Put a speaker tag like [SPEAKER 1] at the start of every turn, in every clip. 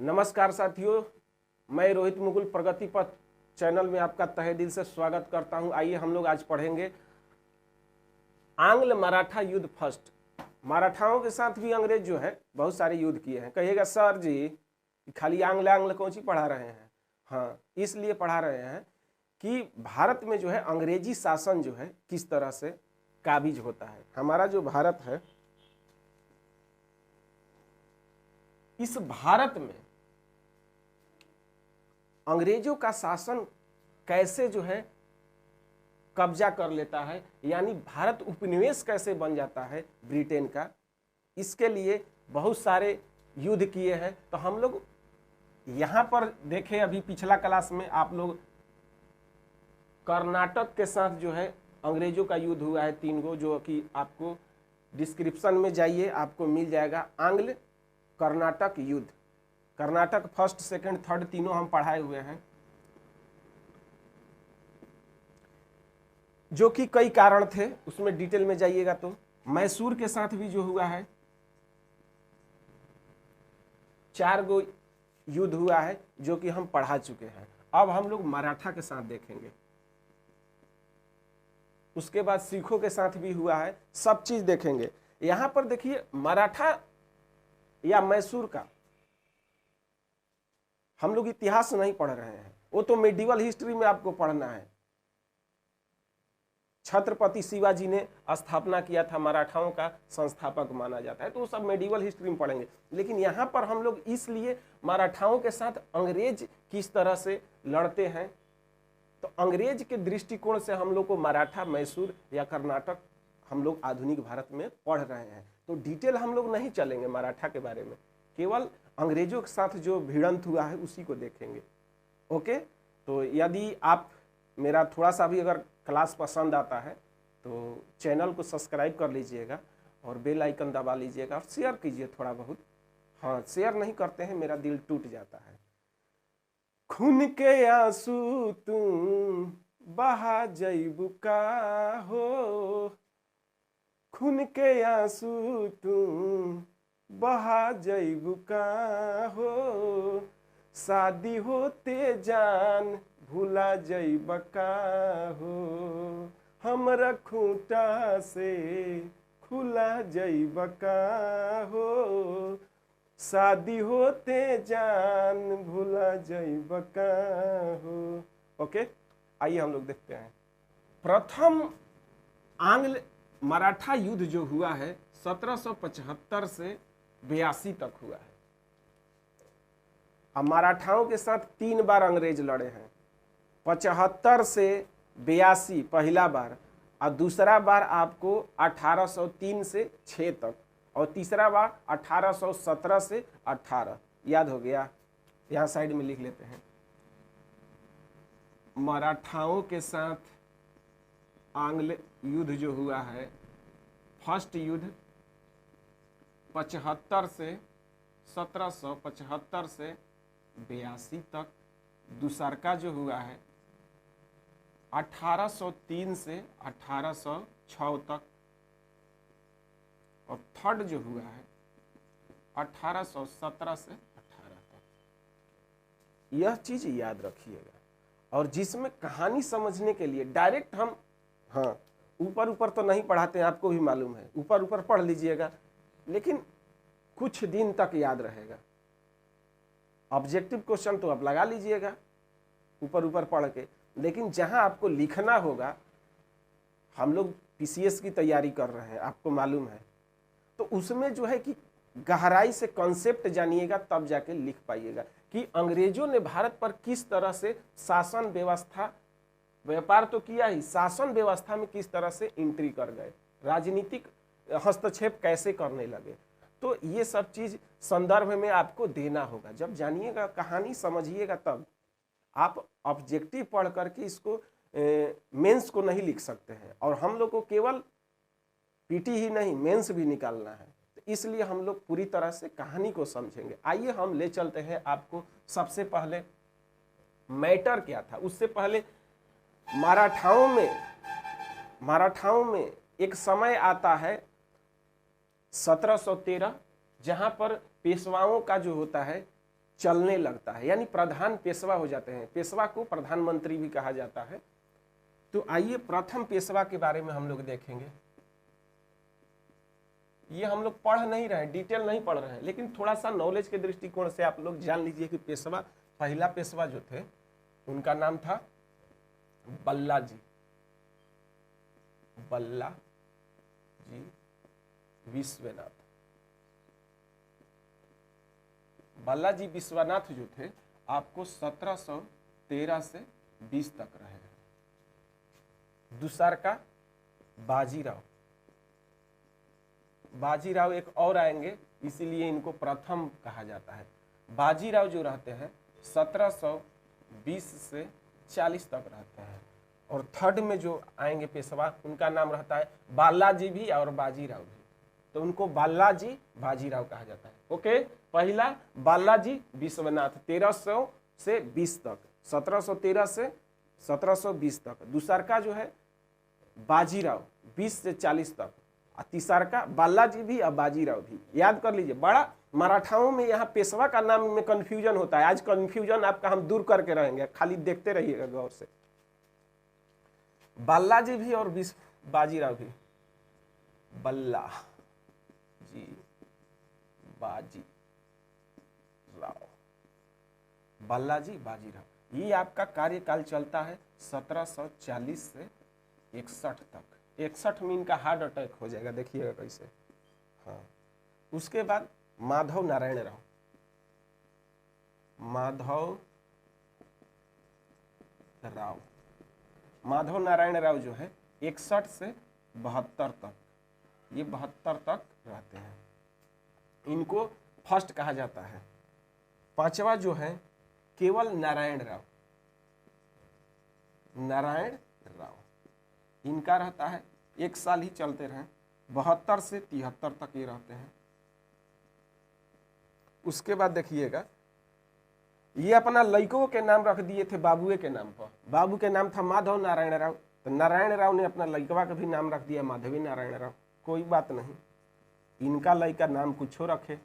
[SPEAKER 1] नमस्कार साथियों, मैं रोहित मुकुल प्रगति पथ चैनल में आपका तहे दिल से स्वागत करता हूं। आइए हम लोग आज पढ़ेंगे आंग्ल मराठा युद्ध फर्स्ट। मराठाओं के साथ भी अंग्रेज जो है बहुत सारे युद्ध किए हैं। कहिएगा सर जी खाली आंग्ल कौन सी पढ़ा रहे हैं? हाँ, इसलिए पढ़ा रहे हैं कि भारत में जो है अंग्रेजी शासन जो है किस तरह से काबिज होता है। हमारा जो भारत है, इस भारत में अंग्रेजों का शासन कैसे जो है कब्जा कर लेता है, यानी भारत उपनिवेश कैसे बन जाता है ब्रिटेन का, इसके लिए बहुत सारे युद्ध किए हैं। तो हम लोग यहाँ पर देखें, अभी पिछला क्लास में आप लोग कर्नाटक के साथ जो है अंग्रेजों का युद्ध हुआ है 3 गो, जो कि आपको डिस्क्रिप्शन में जाइए आपको मिल जाएगा। आंग्ल कर्नाटक युद्ध, कर्नाटक फर्स्ट सेकंड थर्ड तीनों हम पढ़ाए हुए हैं, जो कि कई कारण थे, उसमें डिटेल में जाइएगा। तो मैसूर के साथ भी जो हुआ है 4 गो युद्ध हुआ है, जो कि हम पढ़ा चुके हैं। अब हम लोग मराठा के साथ देखेंगे, उसके बाद सिखों के साथ भी हुआ है, सब चीज देखेंगे। यहां पर देखिए मराठा या मैसूर का हम लोग इतिहास नहीं पढ़ रहे हैं, वो तो मेडिवल हिस्ट्री में आपको पढ़ना है। छत्रपति शिवाजी ने स्थापना किया था, मराठाओं का संस्थापक माना जाता है, तो वो सब मेडिवल हिस्ट्री में पढ़ेंगे। लेकिन यहाँ पर हम लोग इसलिए मराठाओं के साथ अंग्रेज किस तरह से लड़ते हैं, तो अंग्रेज के दृष्टिकोण से हम लोग को मराठा, मैसूर या कर्नाटक हम लोग आधुनिक भारत में पढ़ रहे हैं। तो डिटेल हम लोग नहीं चलेंगे मराठा के बारे में, केवल अंग्रेजों के साथ जो भिड़ंत हुआ है उसी को देखेंगे। ओके, तो यदि आप मेरा थोड़ा सा भी अगर क्लास पसंद आता है तो चैनल को सब्सक्राइब कर लीजिएगा और बेल आइकन दबा लीजिएगा और शेयर कीजिए थोड़ा बहुत। हाँ, शेयर नहीं करते हैं मेरा दिल टूट जाता है। खून के आंसू तुम बहा जइबू का हो, खून के आंसू तुम बहा जइबू का हो, शादी होते जान भूला जइब का हो, हमरा खूंटा से खुला जइब का हो, शादी होते जान भूला जइब का हो। ओके, आइए हम लोग देखते हैं। प्रथम आंग्ल मराठा युद्ध जो हुआ है 1775 से 82 तक हुआ है। अब मराठाओं के साथ 3 बार अंग्रेज लड़े हैं, 75 से 82 पहला बार, और दूसरा बार आपको 1803 से 6 तक, और तीसरा बार 1817 से 18। याद हो गया? यहाँ साइड में लिख लेते हैं। मराठाओं के साथ आंग्ल युद्ध जो हुआ है, फर्स्ट युद्ध 75 से 1775 से 82 तक, दूसरा जो हुआ है 1803 से 1806 तक, और थर्ड जो हुआ है 1817 से 18 तक। यह चीज याद रखिएगा, और जिसमें कहानी समझने के लिए डायरेक्ट हम, हाँ, ऊपर ऊपर तो नहीं पढ़ाते हैं, आपको भी मालूम है, ऊपर ऊपर पढ़ लीजिएगा लेकिन कुछ दिन तक याद रहेगा। ऑब्जेक्टिव क्वेश्चन तो आप लगा लीजिएगा ऊपर ऊपर पढ़ के, लेकिन जहां आपको लिखना होगा, हम लोग पीसीएस की तैयारी कर रहे हैं आपको मालूम है, तो उसमें जो है कि गहराई से कॉन्सेप्ट जानिएगा, तब जाके लिख पाइएगा कि अंग्रेजों ने भारत पर किस तरह से शासन व्यवस्था, व्यापार तो किया ही, शासन व्यवस्था में किस तरह से एंट्री कर गए, राजनीतिक हस्तक्षेप कैसे करने लगे। तो ये सब चीज संदर्भ में आपको देना होगा। जब जानिएगा, कहानी समझिएगा, तब आप ऑब्जेक्टिव पढ़ करके इसको मेंस को नहीं लिख सकते हैं, और हम लोग को केवल पीटी ही नहीं मेंस भी निकालना है, तो इसलिए हम लोग पूरी तरह से कहानी को समझेंगे। आइए हम ले चलते हैं आपको। सबसे पहले मैटर क्या था, उससे पहले मराठाओं में एक समय आता है 1713, जहां पर पेशवाओं का जो होता है चलने लगता है, यानी प्रधान पेशवा हो जाते हैं। पेशवा को प्रधानमंत्री भी कहा जाता है। तो आइए प्रथम पेशवा के बारे में हम लोग देखेंगे। ये हम लोग पढ़ नहीं रहे हैं, डिटेल नहीं पढ़ रहे हैं, लेकिन थोड़ा सा नॉलेज के दृष्टिकोण से आप लोग जान लीजिए कि पेशवा, पहला पेशवा जो थे उनका नाम था बल्लाजी, बल्लाजी विश्वनाथ। बालाजी विश्वनाथ जो थे आपको 1713 से 20 तक रहे। दूसर का बाजीराव, बाजीराव एक और आएंगे, इसीलिए इनको प्रथम कहा जाता है। बाजीराव जो रहते हैं 1720 से 40 तक रहते हैं। और थर्ड में जो आएंगे पेशवा, उनका नाम रहता है बालाजी भी और बाजीराव भी, तो उनको बालाजी बाजीराव कहा जाता है। ओके, पहला बालाजी विश्वनाथ 1300 से 20 तक, 1713 से 1720 तक। दूसर का जो है बाजीराव 20 से 40 तक। और तीसर का बालाजी भी और बाजीराव भी। याद कर लीजिए, बड़ा मराठाओं में यहाँ पेशवा का नाम में कंफ्यूजन होता है। आज कंफ्यूजन आपका हम दूर करके रहेंगे, खाली देखते रहिएगा गौर से। बालाजी भी और बाजीराव भी, बल्ला जी बाजी राव, बालाजी बाजीराव। ये आपका कार्यकाल चलता है 1740 से 61 तक। 61 में इनका हार्ट अटैक हो जाएगा, देखिएगा कैसे। हाँ, उसके बाद माधव नारायण राव, माधव राव, माधव नारायण राव जो है 61 से 72 तक, ये 72 तक रहते हैं। इनको फर्स्ट कहा जाता है। पांचवा जो है केवल नारायण राव, नारायण राव, इनका रहता है 1 साल ही चलते रहे, 72 से 73 तक ये रहते हैं। उसके बाद देखिएगा, ये अपना लड़कों के नाम रख दिए थे बाबुए के नाम पर। बाबू के नाम था माधव नारायण राव, तो नारायण राव ने अपना लड़कवा का भी नाम रख दिया माधवी नारायण राव। कोई बात नहीं, इनका लड़का नाम कुछ रखे,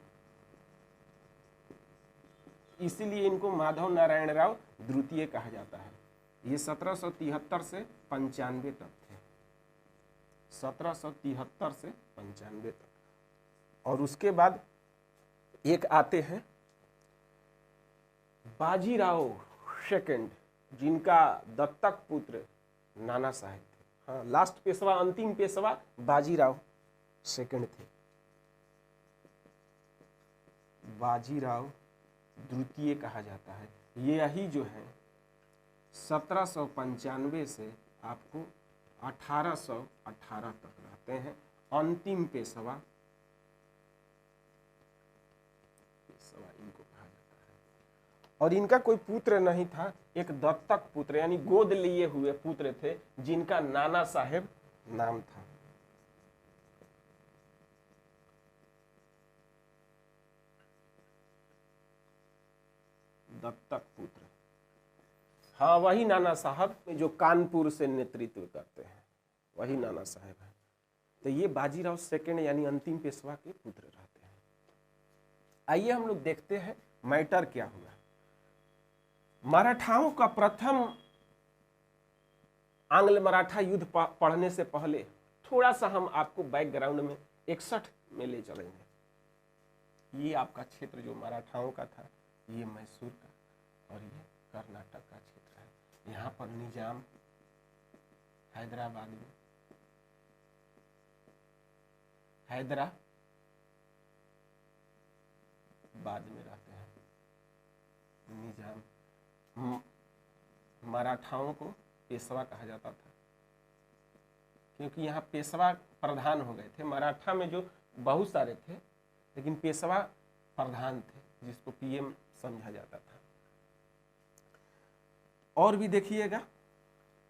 [SPEAKER 1] इसीलिए इनको माधव नारायण राव द्वितीय कहा जाता है। ये 1773 से 95 तक थे, 1773 से 95 तक। और उसके बाद एक आते हैं बाजीराव सेकंड, जिनका दत्तक पुत्र नाना साहेब थे। हाँ, लास्ट पेशवा, अंतिम पेशवा बाजीराव सेकंड थे। बाजीराव द्वितीय कहा जाता है। ये यही जो है 1795 से आपको 1818 तक रहते हैं। अंतिम पेशवा, इनको कहा जाता है। और इनका कोई पुत्र नहीं था, एक दत्तक पुत्र यानी गोद लिए हुए पुत्र थे, जिनका नाना साहेब नाम था। दत्तक पुत्र, हाँ वही नाना साहब जो कानपुर से नेतृत्व करते हैं, वही नाना साहब है। तो ये बाजीराव सेकंड यानी अंतिम पेशवा के पुत्र रहते हैं। आइए हम लोग देखते हैं मैटर क्या हुआ। मराठाओं का प्रथम आंग्ल मराठा युद्ध पढ़ने से पहले थोड़ा सा हम आपको बैकग्राउंड में 61 में ले चलेंगे। ये आपका क्षेत्र जो मराठाओं का था, ये मैसूर का और ये कर्नाटक का क्षेत्र है। यहाँ पर निजाम हैदराबाद में, हैदराबाद में रहते हैं। निजाम मराठाओं को पेशवा कहा जाता था, क्योंकि यहाँ पेशवा प्रधान हो गए थे। मराठा में जो बहुत सारे थे, लेकिन पेशवा प्रधान थे, जिसको पीएम समझा जाता था। और भी देखिएगा,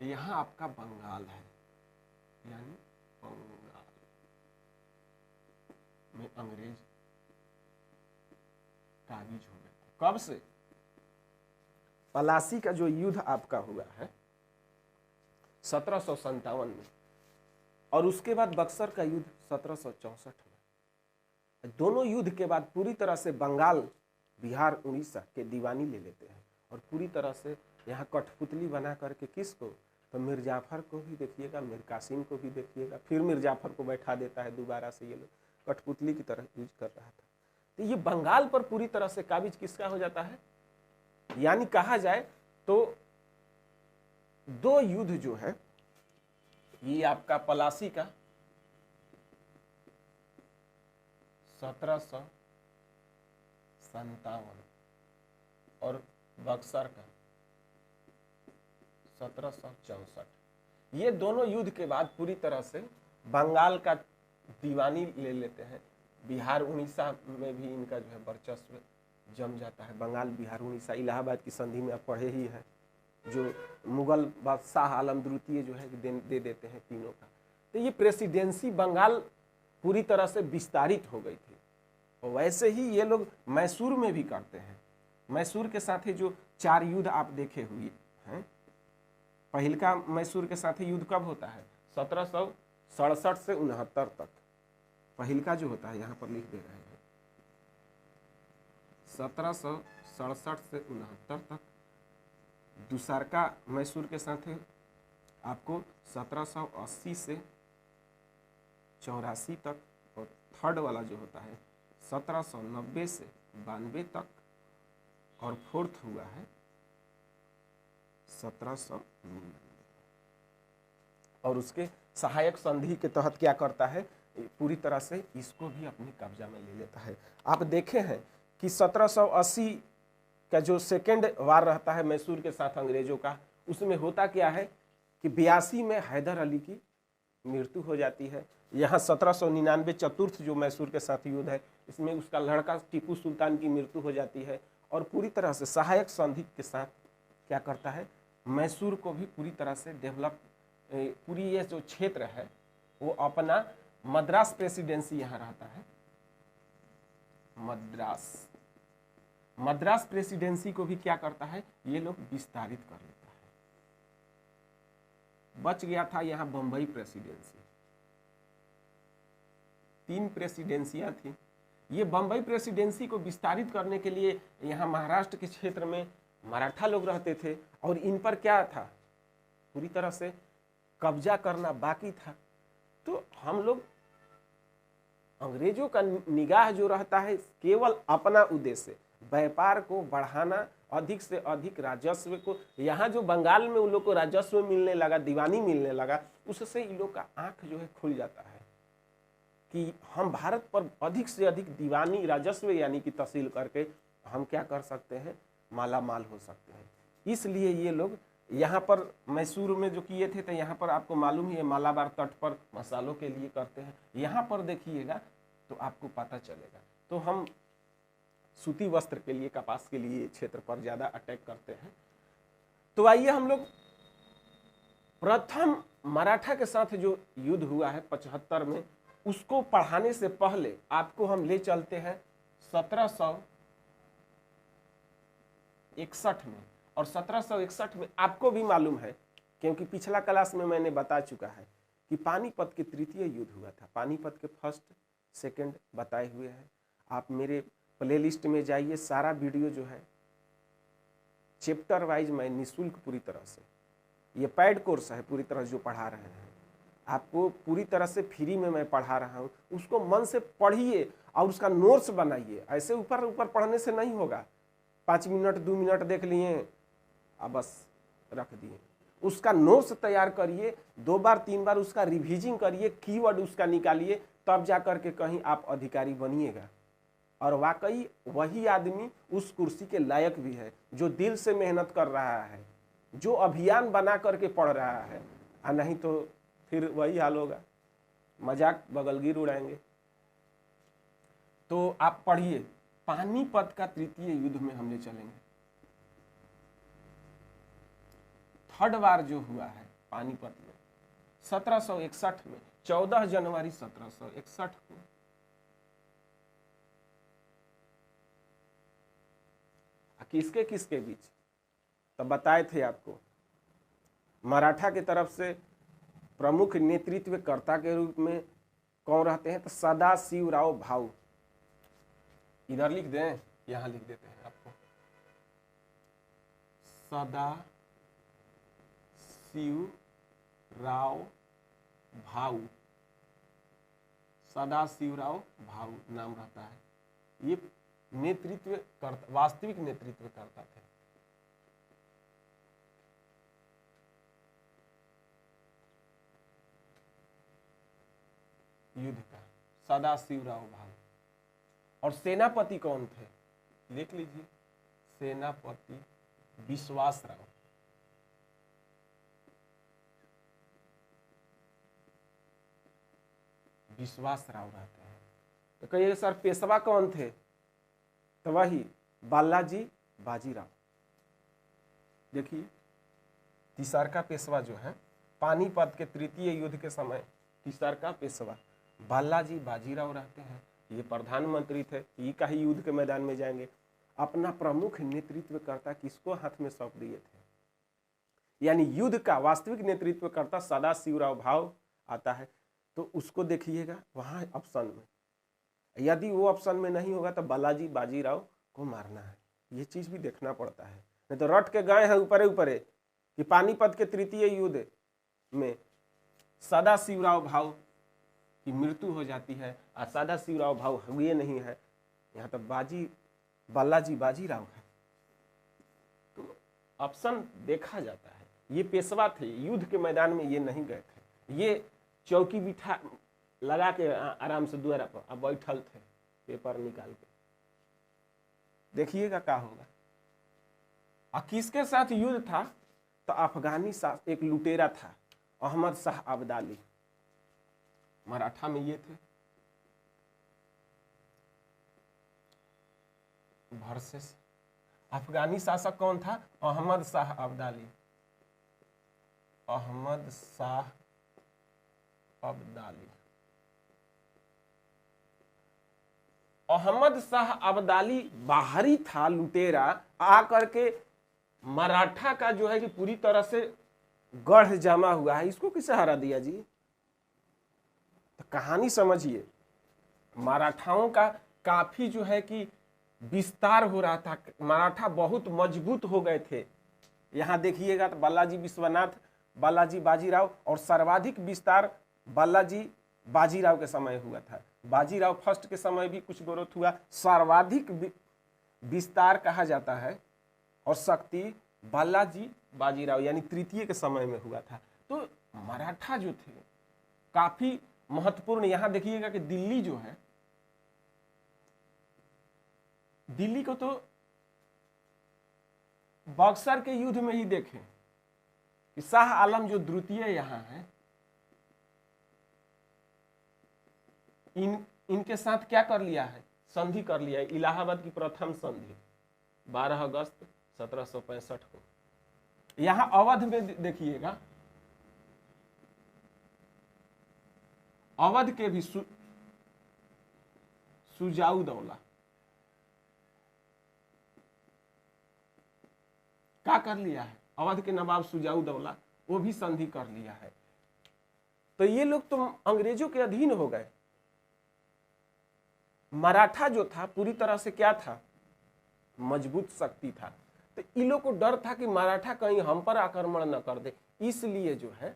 [SPEAKER 1] यहाँ आपका बंगाल है, यानी बंगाल में अंग्रेज काबिज हो गए थे। कब से? पलासी का जो युद्ध आपका हुआ है 1757 में, और उसके बाद बक्सर का युद्ध 1764 में। दोनों युद्ध के बाद पूरी तरह से बंगाल बिहार उड़ीसा के दीवानी ले लेते हैं और पूरी तरह से यहाँ कठपुतली बना करके किसको, तो मीर जाफ़र को भी देखिएगा, मीर कासिम को भी देखिएगा, फिर मीर जाफ़र को बैठा देता है दोबारा से, ये लोग कठपुतली की तरह यूज कर रहा था। तो ये बंगाल पर पूरी तरह से काबिज किसका हो जाता है, यानी कहा जाए तो दो युद्ध जो है, ये आपका पलासी का 1757 और बक्सर का 1764, ये दोनों युद्ध के बाद पूरी तरह से बंगाल का दीवानी ले लेते हैं। बिहार उड़ीसा में भी इनका जो है वर्चस्व जम जाता है। बंगाल, बिहार, उड़ीसा, इलाहाबाद की संधि में आप पढ़े ही हैं, जो मुगल बादशाह आलम द्वितीय जो है दे देते हैं तीनों का। तो ये प्रेसिडेंसी बंगाल पूरी तरह से विस्तारित हो गई थी। और वैसे ही ये लोग मैसूर में भी करते हैं। मैसूर के साथ ही जो 4 युद्ध आप देखे हुए हैं, पहलका मैसूर के साथ युद्ध कब होता है, 1767 से 69 तक। पहलका जो होता है यहाँ पर लिख दे रहे हैं 1767 से 69 तक। दूसरका मैसूर के साथ आपको 1780 से 84 तक, और थर्ड वाला जो होता है 1790 से 92 तक, और फोर्थ हुआ है 1799। और उसके सहायक संधि के तहत क्या करता है, पूरी तरह से इसको भी अपने कब्जा में ले लेता है। आप देखे हैं कि 1780 का जो सेकेंड वार रहता है मैसूर के साथ अंग्रेजों का, उसमें होता क्या है कि 82 में हैदर अली की मृत्यु हो जाती है। यहाँ 1799 चतुर्थ जो मैसूर के साथ युद्ध है, इसमें उसका लड़का टीपू सुल्तान की मृत्यु हो जाती है। और पूरी तरह से सहायक संधि के साथ क्या करता है, मैसूर को भी पूरी तरह से डेवलप, पूरी ये जो क्षेत्र है वो अपना मद्रास प्रेसिडेंसी यहाँ रहता है, मद्रास प्रेसिडेंसी को भी क्या करता है, ये लोग विस्तारित कर लेता है। बच गया था यहाँ बंबई प्रेसिडेंसी, 3 प्रेसिडेंसियां थी। ये बंबई प्रेसिडेंसी को विस्तारित करने के लिए यहाँ महाराष्ट्र के क्षेत्र में मराठा लोग रहते थे, और इन पर क्या था, पूरी तरह से कब्जा करना बाकी था। तो हम लोग, अंग्रेजों का निगाह जो रहता है केवल अपना उद्देश्य, व्यापार को बढ़ाना, अधिक से अधिक राजस्व को, यहाँ जो बंगाल में उन लोग को राजस्व मिलने लगा, दीवानी मिलने लगा, उससे इन लोग का आंख जो है खुल जाता है कि हम भारत पर अधिक से अधिक दीवानी राजस्व यानी कि तहसील करके हम क्या कर सकते हैं, माला माल हो सकते हैं। इसलिए ये लोग यहाँ पर मैसूर में जो किए थे, तो यहाँ पर आपको मालूम ही है मालाबार तट पर मसालों के लिए करते हैं। यहाँ पर देखिएगा तो आपको पता चलेगा। तो हम सूती वस्त्र के लिए, कपास के लिए क्षेत्र पर ज़्यादा अटैक करते हैं। तो आइए हम लोग प्रथम मराठा के साथ जो युद्ध हुआ है 75 में, उसको पढ़ाने से पहले आपको हम ले चलते हैं 1761 में। और 1761 में आपको भी मालूम है, क्योंकि पिछला क्लास में मैंने बता चुका है कि पानीपत के तृतीय युद्ध हुआ था। पानीपत के फर्स्ट सेकंड बताए हुए हैं। आप मेरे प्लेलिस्ट में जाइए, सारा वीडियो जो है चैप्टर वाइज मैं निःशुल्क पूरी तरह से, ये पेड कोर्स है पूरी तरह जो पढ़ा रहे हैं, आपको पूरी तरह से फ्री में मैं पढ़ा रहा हूँ। उसको मन से पढ़िए और उसका नोट्स बनाइए। ऐसे ऊपर ऊपर पढ़ने से नहीं होगा, 5 मिनट 2 मिनट देख लिए अब बस रख दिए। उसका नोट्स तैयार करिए, 2 बार 3 बार उसका रिवीजिंग करिए, कीवर्ड उसका निकालिए, तब जा कर के कहीं आप अधिकारी बनिएगा। और वाकई वही आदमी उस कुर्सी के लायक भी है जो दिल से मेहनत कर रहा है, जो अभियान बना करके पढ़ रहा है। और नहीं तो फिर वही हाल होगा, मजाक बगलगीर उड़ाएंगे। तो आप पढ़िए, पानीपत का तृतीय युद्ध में हम ले चलेंगे। थर्ड वार जो हुआ है पानीपत में 1761 में, 14 जनवरी 1761 को किसके किसके बीच, तो बताए थे आपको, मराठा की तरफ से प्रमुख नेतृत्वकर्ता के रूप में कौन रहते हैं, तो सदाशिवराव भाऊ। इधर लिख दें, यहां लिख देते हैं आपको, सदा शिव राव भाऊ, सदा शिव राव भाऊ नाम रहता है। ये नेतृत्व करता, वास्तविक नेतृत्व करता थे। युद्ध का सदा शिव राव भाऊ। और सेनापति कौन थे, लिख लीजिए, सेनापति विश्वास राव। विश्वास राव रहते हैं। तो कहिए सर पेशवा कौन थे, तो वही बालाजी बाजीराव। देखिए तीसरका पेशवा जो है पानीपत के तृतीय युद्ध के समय तीसरका पेशवा बालाजी बाजीराव रहते हैं। ये प्रधानमंत्री थे, ये का ही युद्ध के मैदान में जाएंगे। अपना प्रमुख नेतृत्वकर्ता किसको हाथ में सौंप दिए थे, यानी युद्ध का वास्तविक नेतृत्वकर्ता सदा शिवराव भाऊ आता है। तो उसको देखिएगा वहां ऑप्शन में, यदि वो ऑप्शन में नहीं होगा तो बालाजी बाजीराव को मारना है। ये चीज भी देखना पड़ता है, नहीं तो रट के गए हैं ऊपरे ऊपरे कि पानीपत के तृतीय युद्ध में सदा शिवराव भाऊ की मृत्यु हो जाती है और सदा शिवराव भाऊ हुए नहीं है, यहाँ तो बालाजी बाजीराव है। तो ऑप्शन देखा जाता है। ये पेशवा थे, युद्ध के मैदान में ये नहीं गए थे, ये चौकी बिठा लगा के आराम से द्वारा पर अब बैठल थे पेपर निकाल के। देखिएगा क्या होगा। और किसके साथ युद्ध था, तो अफगानी एक लुटेरा था अहमद शाह अब्दाली, मराठा में ये थे। वर्सेस अफगानी शासक कौन था, अहमद शाह अब्दाली। अहमद शाह अब्दाली, अहमद शाह अब्दाली बाहरी था लुटेरा, आकर के मराठा का जो है कि पूरी तरह से गढ़ जमा हुआ है, इसको किसे हरा दिया जी। तो कहानी समझिए, मराठाओं का काफी जो है कि विस्तार हो रहा था, मराठा बहुत मजबूत हो गए थे। यहां देखिएगा तो बालाजी विश्वनाथ, बालाजी बाजीराव, और सर्वाधिक विस्तार बालाजी बाजीराव के समय हुआ था। बाजीराव फर्स्ट के समय भी कुछ ग्रोथ हुआ, सर्वाधिक विस्तार कहा जाता है और शक्ति बालाजी बाजीराव यानी तृतीय के समय में हुआ था। तो मराठा जो थे काफी महत्वपूर्ण। यहां देखिएगा कि दिल्ली जो है, दिल्ली को तो बक्सर के युद्ध में ही देखें कि शाह आलम जो द्वितीय यहां है, इनके साथ क्या कर लिया है, संधि कर लिया है। इलाहाबाद की प्रथम संधि 12 अगस्त 1765 को। यहां अवध में देखिएगा, अवध के भी सुजाउदौला क्या कर लिया है, अवध के नवाब सुजाउदौला वो भी संधि कर लिया है। तो ये लोग तो अंग्रेजों के अधीन हो गए। मराठा जो था पूरी तरह से क्या था, मजबूत शक्ति था। तो इन लोग को डर था कि मराठा कहीं हम पर आक्रमण न कर दे, इसलिए जो है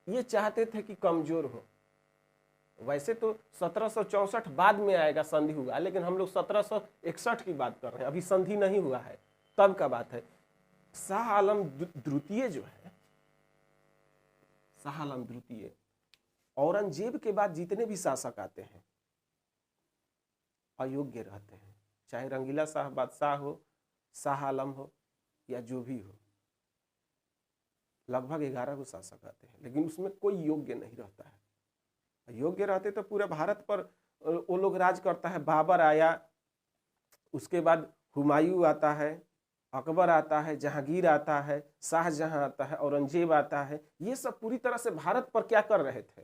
[SPEAKER 1] ये चाहते थे कि कमजोर हो। वैसे तो 1764 बाद में आएगा, संधि हुआ, लेकिन हम लोग 1761 की बात कर रहे हैं, अभी संधि नहीं हुआ है, तब का बात है। शाह आलम द्वितीय जो है, शाह आलम द्वितीय, औरंगजेब के बाद जितने भी शासक आते हैं अयोग्य रहते हैं, चाहे रंगीला शाह बादशाह हो, शाह आलम हो या जो भी हो। लगभग 11 को शासक आते हैं, लेकिन उसमें कोई योग्य नहीं रहता है। योग्य रहते तो पूरे भारत पर वो लोग राज करता है। बाबर आया, उसके बाद हुमायूं आता है, अकबर आता है, जहांगीर आता है, शाहजहां आता है, औरंगजेब आता है। ये सब पूरी तरह से भारत पर क्या कर रहे थे,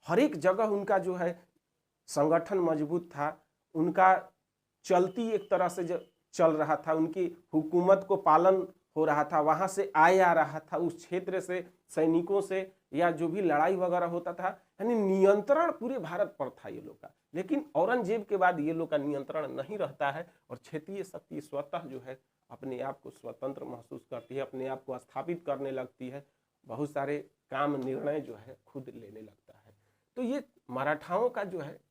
[SPEAKER 1] हर एक जगह उनका जो है संगठन मजबूत था, उनका चलती एक तरह से जो चल रहा था, उनकी हुकूमत को पालन हो रहा था, वहां से आय आ रहा था, उस क्षेत्र से सैनिकों से या जो भी लड़ाई वगैरह होता था, यानी नियंत्रण पूरे भारत पर था ये लोग का। लेकिन औरंगजेब के बाद ये लोग का नियंत्रण नहीं रहता है और क्षेत्रीय शक्ति स्वतः जो है अपने आप को स्वतंत्र महसूस करती है, अपने आप को स्थापित करने लगती है, बहुत सारे काम निर्णय जो है खुद लेने लगता है। तो ये मराठाओं का जो है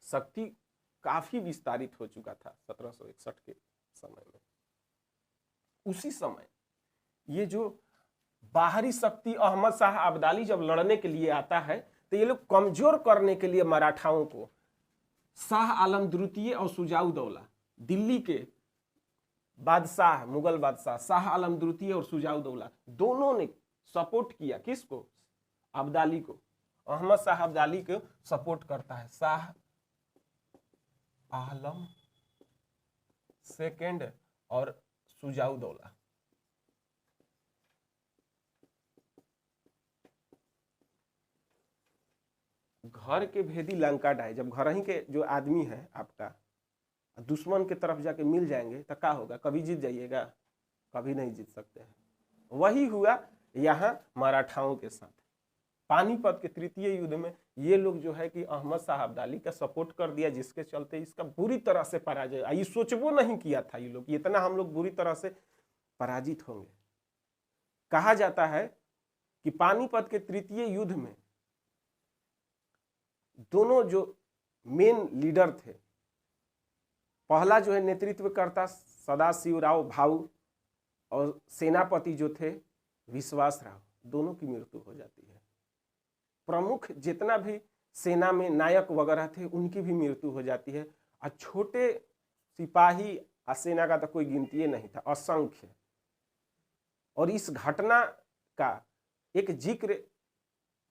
[SPEAKER 1] शक्ति काफी विस्तारित हो चुका था 1761 के समय में। उसी समय ये जो बाहरी शक्ति अहमद शाह अब्दाली जब लड़ने के लिए आता है तो ये लोग कमजोर करने के लिए मराठाओं को शाह आलम द्वितीय और शुजाउद्दौला, दिल्ली के बादशाह, मुगल बादशाह शाह आलम द्वितीय और शुजाउद्दौला दोनों ने सपोर्ट किया। किसको? अब्दाली को। अहमद शाह अब्दाली को सपोर्ट करता है शाह आलम सेकेंड और शुजाउद्दौला। घर के भेदी लंका ढाए। जब घर ही के जो आदमी है आपका दुश्मन के तरफ जाके मिल जाएंगे तो क्या होगा? कभी जीत जाइएगा? कभी नहीं जीत सकते हैं। वही हुआ यहाँ मराठाओं के साथ। पानीपत के तृतीय युद्ध में ये लोग जो है कि अहमद शाह अब्दाली का सपोर्ट कर दिया, जिसके चलते इसका बुरी तरह से पराजय, ये सोचबो नहीं किया था ये लोग इतना हम लोग बुरी तरह से पराजित होंगे। कहा जाता है कि पानीपत के तृतीय युद्ध में दोनों जो मेन लीडर थे, पहला जो है नेतृत्व करता सदाशिवराव भाऊ और सेनापति जो थे विश्वास राव, दोनों की मृत्यु हो जाती है। प्रमुख जितना भी सेना में नायक वगैरह थे उनकी भी मृत्यु हो जाती है और छोटे सिपाही सेना का तो कोई गिनती नहीं था, असंख्य। और इस घटना का एक जिक्र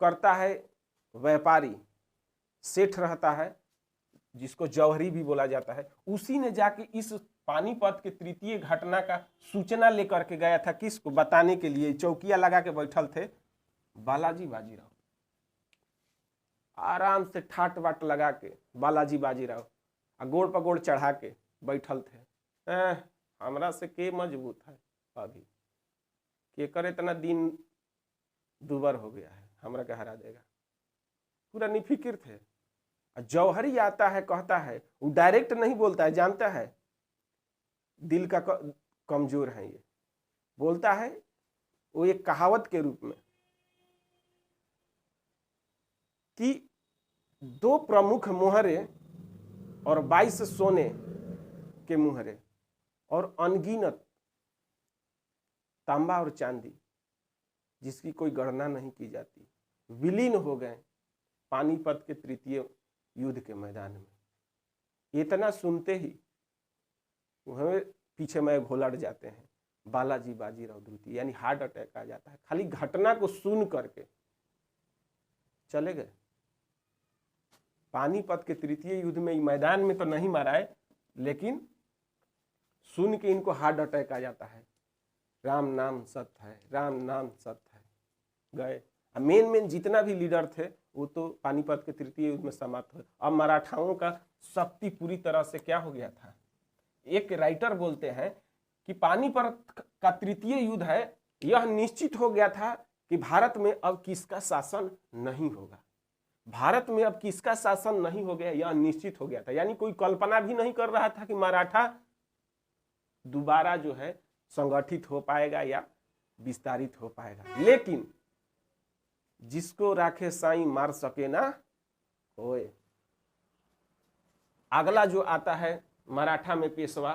[SPEAKER 1] करता है व्यापारी सेठ रहता है जिसको जौहरी भी बोला जाता है। उसी ने जाके इस पानीपत के तृतीय घटना का सूचना लेकर के गया था। किसको? बताने के लिए चौकिया लगा के बैठल थे बालाजी बाजीराव। आराम से ठाट बाट लगा के बालाजी बाजीराव गोड़ पर गोड़ चढ़ा के बैठल थे। हमरा से के मजबूत है, अभी के करे इतना दिन दुबर हो गया है, हमरा के हरा देगा, पूरा निफिक्र थे। जौहरी आता है, कहता है, वो डायरेक्ट नहीं बोलता है, जानता है दिल का कमजोर है, ये बोलता है वो एक कहावत के रूप में कि 2 प्रमुख मोहरे और 22 सोने के मुहरे और अनगिनत तांबा और चांदी जिसकी कोई गणना नहीं की जाती विलीन हो गए पानीपत के तृतीय युद्ध के मैदान में। इतना सुनते ही हमें पीछे में घोलट जाते हैं बालाजी बाजीराव द्वितीय, यानी हार्ट अटैक आ जाता है। खाली घटना को सुन करके चले गए। पानीपत के तृतीय युद्ध में मैदान में तो नहीं मारा है, लेकिन सुन के इनको हार्ट अटैक आ जाता है। राम नाम सत्य है, राम नाम सत्य है। गए। मेन जितना भी लीडर थे वो तो पानीपत के तृतीय युद्ध में समाप्त हुए। अब मराठाओं का शक्ति पूरी तरह से क्या हो गया था। एक राइटर बोलते हैं कि पानीपत का तृतीय युद्ध है, यह निश्चित हो गया था कि भारत में अब किसका शासन नहीं होगा। भारत में अब किसका शासन नहीं हो गया, यह निश्चित हो गया था। यानी कोई कल्पना भी नहीं कर रहा था कि मराठा दोबारा जो है संगठित हो पाएगा या विस्तारित हो पाएगा। लेकिन जिसको राखे साईं मार सके ना होए। अगला जो आता है मराठा में पेशवा,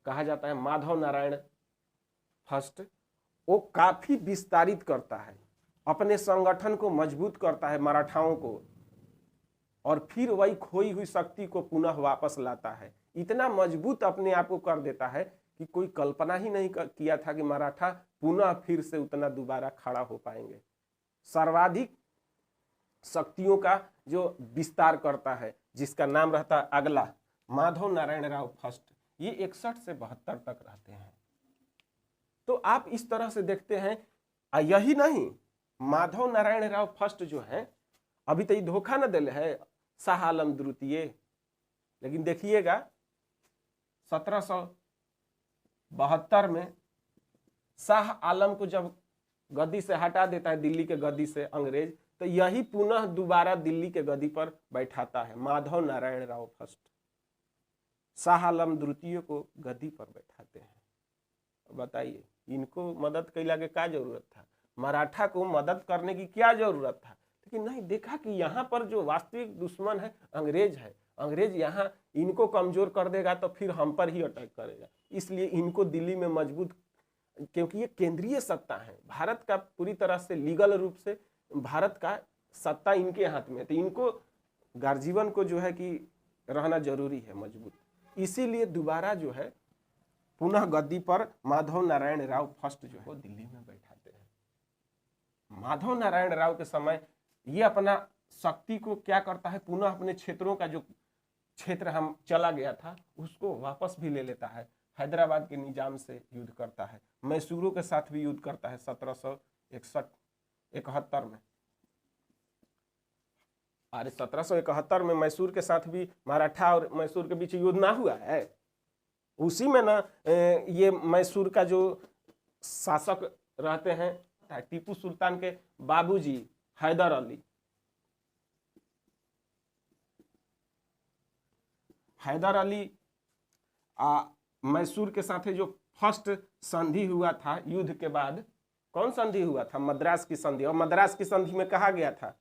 [SPEAKER 1] कहा जाता है माधव नारायण फर्स्ट। वो काफी विस्तारित करता है, अपने संगठन को मजबूत करता है मराठाओं को, और फिर वही खोई हुई शक्ति को पुनः वापस लाता है। इतना मजबूत अपने आप को कर देता है कि कोई कल्पना ही नहीं किया था कि मराठा पुनः फिर से उतना दोबारा खड़ा हो पाएंगे। सर्वाधिक शक्तियों का जो विस्तार करता है, जिसका नाम रहता है अगला माधव नारायण राव फर्स्ट, ये 61 से 72 तक रहते हैं। तो आप इस तरह से देखते हैं। यही नहीं, माधव नारायण राव फर्स्ट जो है अभी तो ये धोखा न दिले है शाह आलम द्वितीय, लेकिन देखिएगा 1772 में शाह आलम को जब गद्दी से हटा देता है, दिल्ली के गद्दी से अंग्रेज, तो यही पुनः दोबारा दिल्ली के गद्दी पर बैठाता है माधव नारायण राव फर्स्ट। शाह आलम द्वितीय को गद्दी पर बैठाते हैं। बताइए इनको मदद कैला के क्या जरूरत था, मराठा को मदद करने की क्या जरूरत था। लेकिन नहीं, देखा कि यहाँ पर जो वास्तविक दुश्मन है अंग्रेज है, अंग्रेज यहाँ इनको कमजोर कर देगा तो फिर हम पर ही अटैक करेगा, इसलिए इनको दिल्ली में मजबूत, क्योंकि ये केंद्रीय सत्ता है भारत का, पूरी तरह से लीगल रूप से भारत का सत्ता इनके हाथ में है, तो इनको गार्जीवन को जो है कि रहना जरूरी है मजबूत। इसीलिए दोबारा जो है पुनः गद्दी पर माधव नारायण राव फर्स्ट जो है वो दिल्ली में बैठाते हैं। माधव नारायण राव के समय ये अपना शक्ति को क्या करता है, पुनः अपने क्षेत्रों का जो क्षेत्र हम चला गया था उसको वापस भी ले लेता है। हैदराबाद के निजाम से युद्ध करता है, मैसूरों के साथ भी युद्ध करता है 1771 में। अरे 1771 में मैसूर के साथ भी मराठा और मैसूर के बीच युद्ध ना हुआ है, उसी में ना ये मैसूर का जो शासक रहते हैं टीपू सुल्तान के बाबूजी हैदर अली, हैदर अली मैसूर के साथ जो फर्स्ट संधि हुआ था युद्ध के बाद, कौन संधि हुआ था, मद्रास की संधि। और मद्रास की संधि में कहा गया था,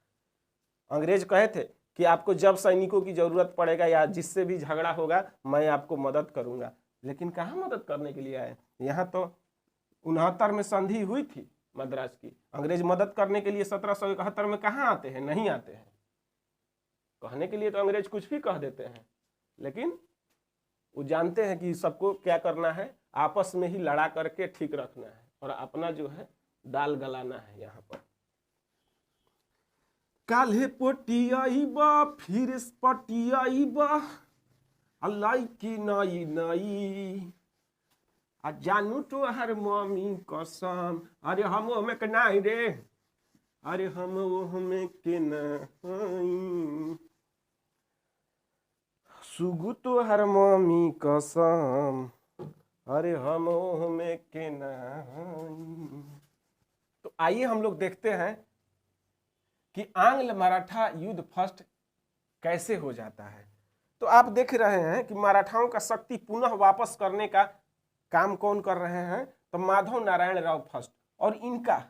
[SPEAKER 1] अंग्रेज कहे थे कि आपको जब सैनिकों की जरूरत पड़ेगा या जिससे भी झगड़ा होगा मैं आपको मदद करूंगा। लेकिन कहाँ मदद करने के लिए आए, यहाँ तो 69 में संधि हुई थी मद्रास की, अंग्रेज मदद करने के लिए 1771 में कहाँ आते हैं, नहीं आते हैं। कहने के लिए तो अंग्रेज कुछ भी कह देते हैं, लेकिन वो जानते हैं कि सबको क्या करना है, आपस में ही लड़ा करके ठीक रखना है और अपना जो है दाल गलाना है। यहाँ पर काल्हे पटियाईबा फिर पटियाईबा अल्लाह की नाई नाई आ जानू तो हर मम्मी कसम, अरे हम में के नाई रे, अरे हम में के नाई, सुगु तो हर मम्मी कसम, अरे हम में के नाई। तो आइए हम लोग देखते हैं कि आंग्ल मराठा युद्ध फर्स्ट कैसे हो जाता है। तो आप देख रहे हैं कि मराठाओं का शक्ति पुनः वापस करने का काम कौन कर रहे हैं, तो माधव नारायण राव फर्स्ट। और इनका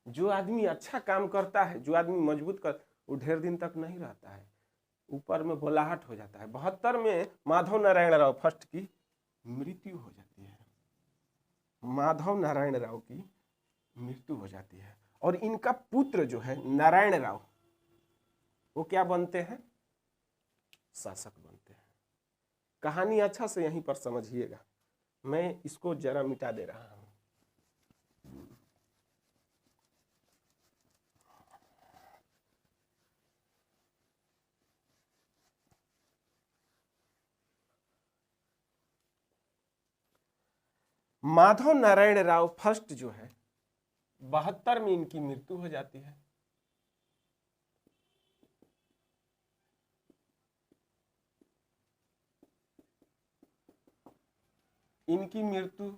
[SPEAKER 1] जो आदमी अच्छा काम करता है, जो आदमी मजबूत कर, वो ढेर दिन तक नहीं रहता है, ऊपर में बोलाहट हो जाता है। 72 में माधव नारायण राव फर्स्ट की मृत्यु हो जाती है, माधव नारायण राव की मृत्यु हो जाती है। और इनका पुत्र जो है नारायण राव, वो क्या बनते हैं, शासक बनते हैं। कहानी अच्छा से यहीं पर समझिएगा, मैं इसको जरा मिटा दे रहा हूं। माधव नारायण राव फर्स्ट जो है 72 में इनकी मृत्यु हो जाती है। इनकी मृत्यु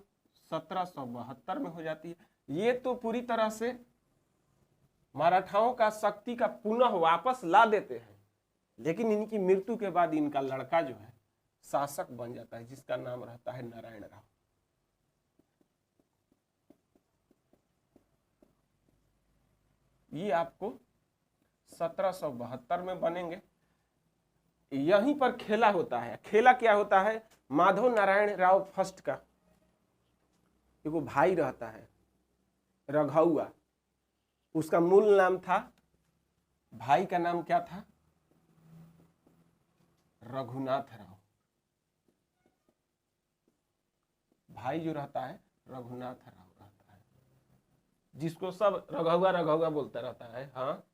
[SPEAKER 1] 1772 में हो जाती है। ये तो पूरी तरह से मराठाओं का शक्ति का पुनः वापस ला देते हैं, लेकिन इनकी मृत्यु के बाद इनका लड़का जो है शासक बन जाता है, जिसका नाम रहता है नारायण राव। ये आपको 1772 में बनेंगे। यहीं पर खेला होता है। खेला क्या होता है, माधव नारायण राव फर्स्ट का एगो भाई रहता है रघुआ, उसका मूल नाम था, भाई का नाम क्या था, रघुनाथ राव। भाई जो रहता है रघुनाथ राव रहता है, जिसको सब रघुआ रघुआ बोलता रहता है। हाँ,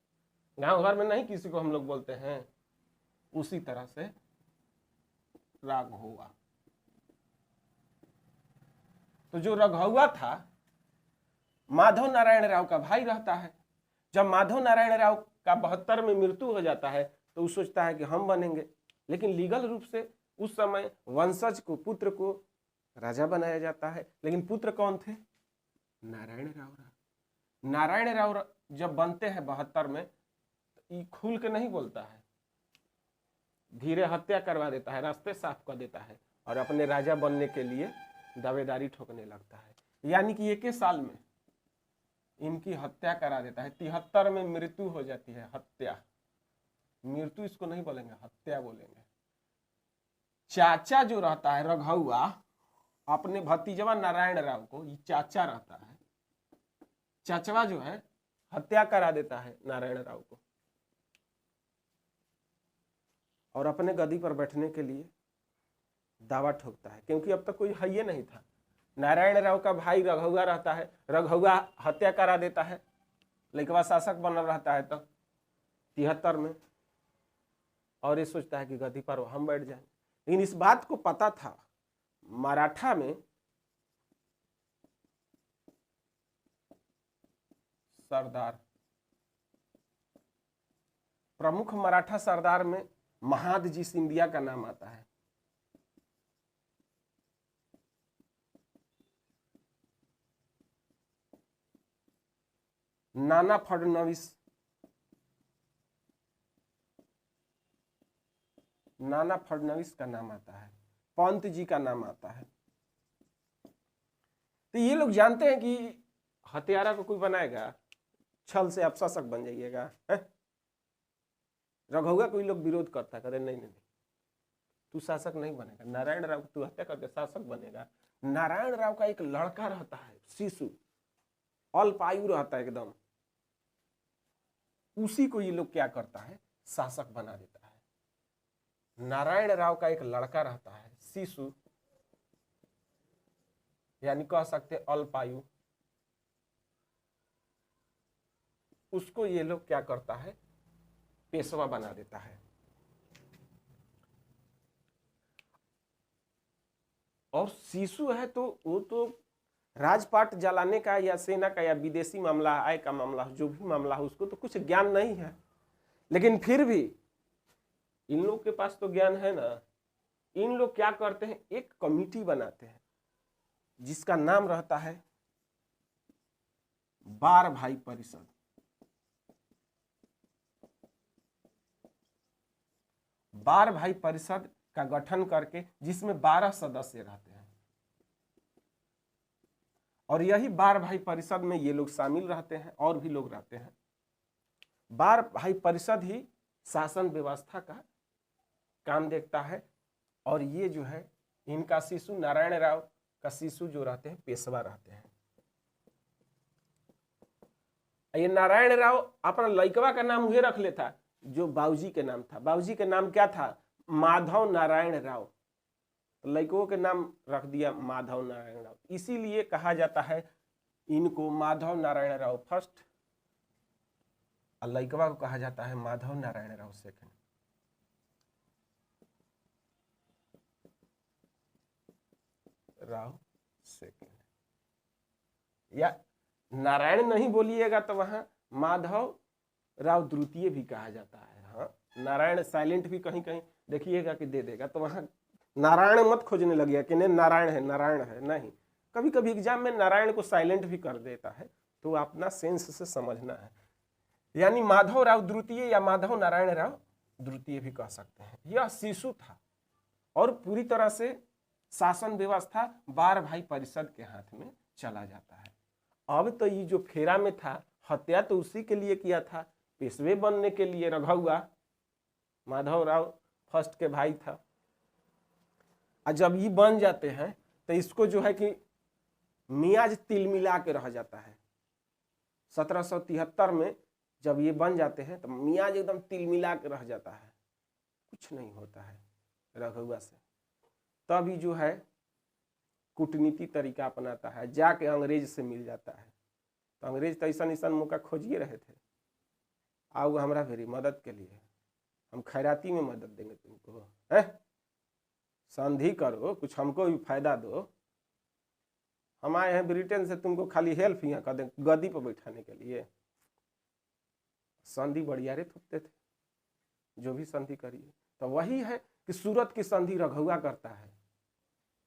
[SPEAKER 1] गांव घर में नहीं किसी को हम लोग बोलते हैं, उसी तरह से राघुआ। तो जो रघुआ था माधव नारायण राव का भाई रहता है। जब माधव नारायण राव का 72 में मृत्यु हो जाता है तो वो सोचता है कि हम बनेंगे, लेकिन लीगल रूप से उस समय वंशज को, पुत्र को राजा बनाया जाता है। लेकिन पुत्र कौन थे, नारायण राव। नारायण राव जब बनते हैं 72 में, ये खुल के नहीं बोलता है, धीरे हत्या करवा देता है, रास्ते साफ कर देता है और अपने राजा बनने के लिए दावेदारी ठोकने लगता है। यानी कि 1 साल में इनकी हत्या करा देता है। 73 में मृत्यु हो जाती है, हत्या, मृत्यु इसको नहीं बोलेंगे, हत्या बोलेंगे। चाचा जो रहता है रघुआ, अपने भतीजवा नारायण राव को, ये चाचा रहता है, चाचवा जो है हत्या करा देता है नारायण राव को और अपने गद्दी पर बैठने के लिए दावा ठोकता है, क्योंकि अब तक कोई है ही नहीं था। नारायण राव का भाई रघुआ रहता है, रघुआ हत्या करा देता है, लड़कवा शासक बनल रहता है तब 73 में, और ये सोचता है कि गद्दी पर हम बैठ जाएं। लेकिन इस बात को पता था मराठा में सरदार, प्रमुख मराठा सरदार में महादजी सिंधिया का नाम आता है। नाना फडणवीस, नाना फडणवीस का नाम आता है, पंत जी का नाम आता है। तो ये लोग जानते हैं कि हत्यारा को कोई बनाएगा, छल से आप शासक बन जाइएगा। रघुआ कोई लोग विरोध करता है, कहते नहीं नहीं तू शासक नहीं बनेगा, नारायण राव तू हत्या करके शासक बनेगा। नारायण राव का एक लड़का रहता है शिशु, अल्पायु रहता है एकदम, उसी को ये लोग क्या करता है, शासक बना देता है। नारायण राव का एक लड़का रहता है शिशु, यानी कह सकते अल्पायु, उसको ये लोग क्या करता है, पेशवा बना देता है। और शिशु है तो वो तो राजपाट जलाने का या सेना का या विदेशी मामला, आय का मामला, जो भी मामला है उसको तो कुछ ज्ञान नहीं है। लेकिन फिर भी इन लोग के पास तो ज्ञान है ना। इन लोग क्या करते हैं, एक कमिटी बनाते हैं जिसका नाम रहता है बार भाई परिषद। बार भाई परिषद का गठन करके जिसमें 12 सदस्य रहते हैं, और यही बार भाई परिषद में ये लोग शामिल रहते हैं और भी लोग रहते हैं। बार भाई परिषद ही शासन व्यवस्था का काम देखता है, और ये जो है इनका शिशु नारायण राव का शिशु जो रहते हैं पेशवा रहते हैं। ये नारायण राव अपना लड़कवा का नाम उहे रख लेता जो बाबूजी के नाम था। बाबूजी के नाम क्या था, माधव नारायण राव, लड़कों के नाम रख दिया माधव नारायण राव। इसीलिए कहा जाता है इनको माधव नारायण राव फर्स्ट, और लड़कवा को कहा जाता है माधव नारायण राव सेकंड। राव सेकंड, या नारायण नहीं बोलिएगा तो वहां माधव राव द्वितीय भी कहा जाता है। हाँ, नारायण साइलेंट भी कहीं कहीं देखिएगा कि दे देगा, तो वहां नारायण मत खोजने लगिए कि नहीं नारायण है, नारायण है, नहीं। कभी कभी एग्जाम में नारायण को साइलेंट भी कर देता है, तो अपना सेंस से समझना है। यानी माधव राव द्वितीय या माधव नारायण राव द्वितीय भी कह सकते हैं। यह शिशु था और पूरी तरह से शासन व्यवस्था बार भाई परिषद के हाथ में चला जाता है। अब तो ये जो फेरा में था, हत्या तो उसी के लिए किया था, पेशवे बनने के लिए। रघुआ माधव राव फर्स्ट के भाई था, और जब ये बन जाते हैं तो इसको जो है कि मियाज तिल मिला के रह जाता है। 1773 में जब ये बन जाते हैं तो मियाज एकदम तिल मिला के रह जाता है, कुछ नहीं होता है रघुआ से। तभी जो है कूटनीति तरीका अपनाता है, जाके अंग्रेज से मिल जाता है। तो अंग्रेज तो ऐसा मौका खोजिए रहे थे, आओ हमारा भेरी मदद के लिए, हम खैराती में मदद देंगे तुमको, है संधि करो, कुछ हमको भी फायदा दो, हम आए हैं ब्रिटेन से तुमको खाली हेल्प यहाँ कर दें गद्दी पर बैठाने के लिए। संधि बढ़िया रे थोपते थे, जो भी संधि करिए। तो वही है कि सूरत की संधि रघुआ करता है,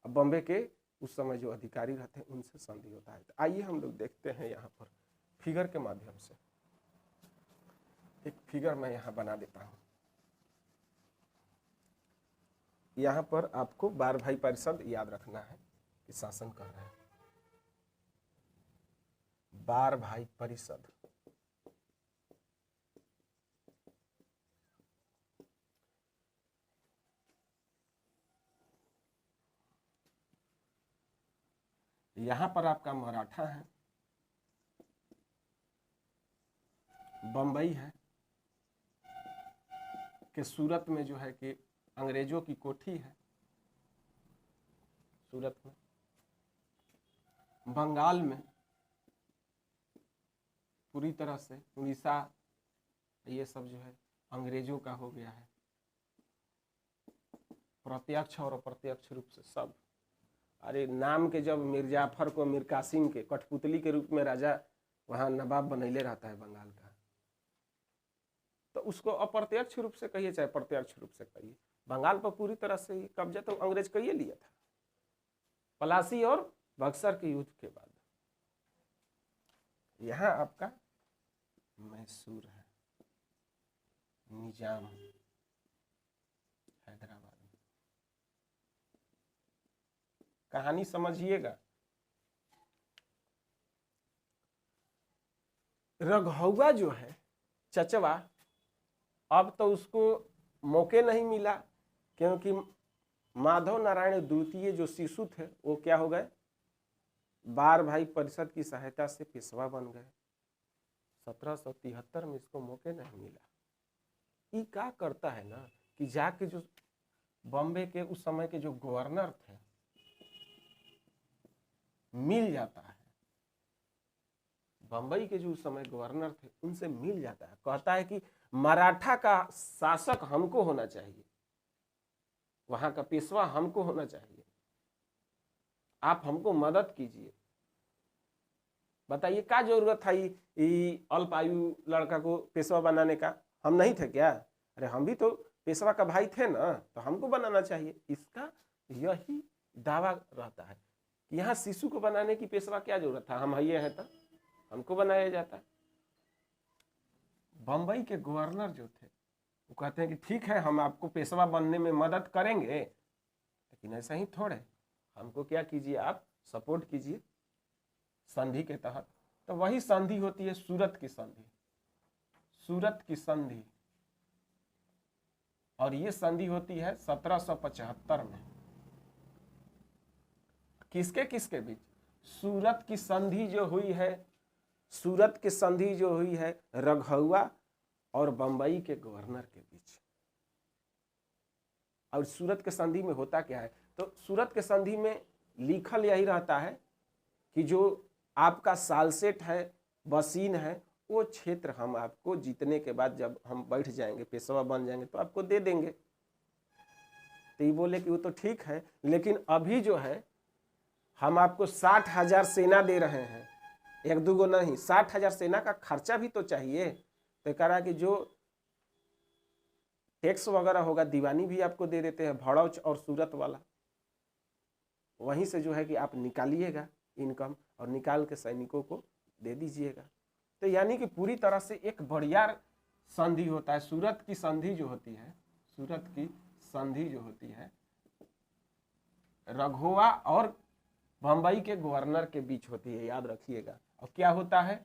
[SPEAKER 1] अब बॉम्बे के उस समय जो अधिकारी रहते हैं उनसे संधि होता है। तो आइए हम लोग देखते हैं यहाँ पर फिगर के माध्यम से। एक फिगर मैं यहाँ बना देता हूँ। यहाँ पर आपको बार भाई परिषद याद रखना है कि शासन कर रहे हैं। बार भाई परिषद, यहां पर आपका मराठा है, बंबई है, कि सूरत में जो है कि अंग्रेजों की कोठी है सूरत में, बंगाल में पूरी तरह से उड़ीसा ये सब जो है अंग्रेजों का हो गया है, प्रत्यक्ष और अप्रत्यक्ष रूप से सब। अरे नाम के जब मीर जाफर को मीर कासिम के कठपुतली के रूप में राजा वहां नवाब बनैले रहता है बंगाल का, तो उसको अप्रत्यक्ष रूप से कहिए चाहे प्रत्यक्ष रूप से कहिए, बंगाल पर पूरी तरह से कब्जा तो अंग्रेज कहिए लिया था पलासी और बक्सर के युद्ध के बाद। यहां आपका मैसूर है, निजाम हैदराबाद में। कहानी समझिएगा, रघुआ जो है चचवा, अब तो उसको मौके नहीं मिला क्योंकि माधव नारायण द्वितीय जो शिशु थे वो क्या हो गए, बार भाई परिषद की सहायता से पेशवा बन गए। 1773 में इसको मौके नहीं मिला। ये क्या करता है ना कि जाके जो बॉम्बे के उस समय के जो गवर्नर थे मिल जाता है, बंबई के जो उस समय गवर्नर थे उनसे मिल जाता है, कहता है कि मराठा का शासक हमको होना चाहिए, वहां का पेशवा हमको होना चाहिए, आप हमको मदद कीजिए। बताइए क्या जरूरत था अल्प आयु लड़का को पेशवा बनाने का, हम नहीं थे क्या? अरे हम भी तो पेशवा का भाई थे ना, तो हमको बनाना चाहिए। इसका यही दावा रहता है कि यहाँ शिशु को बनाने की पेशवा क्या जरूरत था, हम ये हैं तो हमको बनाया जाता। बंबई के गवर्नर जो थे वो कहते हैं कि ठीक है हम आपको पेशवा बनने में मदद करेंगे, लेकिन ऐसा ही थोड़े, हमको क्या कीजिए, आप सपोर्ट कीजिए संधि के तहत। तो वही संधि होती है सूरत की संधि, सूरत की संधि, और ये संधि होती है 1775 में। किसके किसके बीच? सूरत की संधि जो हुई है, सूरत की संधि जो हुई है रघुआ और बंबई के गवर्नर के बीच। और सूरत के संधि में होता क्या है, तो सूरत के संधि में लिखल यही रहता है कि जो आपका सालसेट है, बसीन है, वो क्षेत्र हम आपको जीतने के बाद जब हम बैठ जाएंगे, पेशवा बन जाएंगे, तो आपको दे देंगे। तो ये बोले कि वो तो ठीक है, लेकिन अभी जो है हम आपको 60,000 सेना दे रहे हैं, एक दूगो नहीं, 60,000 सेना का खर्चा भी तो चाहिए। तो कह रहा कि जो टैक्स वगैरह होगा दीवानी भी आपको दे देते हैं, भड़ौच और सूरत वाला, वहीं से जो है कि आप निकालिएगा इनकम और निकाल के सैनिकों को दे दीजिएगा। तो यानी कि पूरी तरह से एक बढ़िया संधि होता है। सूरत की संधि जो होती है, सूरत की संधि जो होती है रघुआ और बंबई के गवर्नर के बीच होती है, याद रखिएगा। और क्या होता है,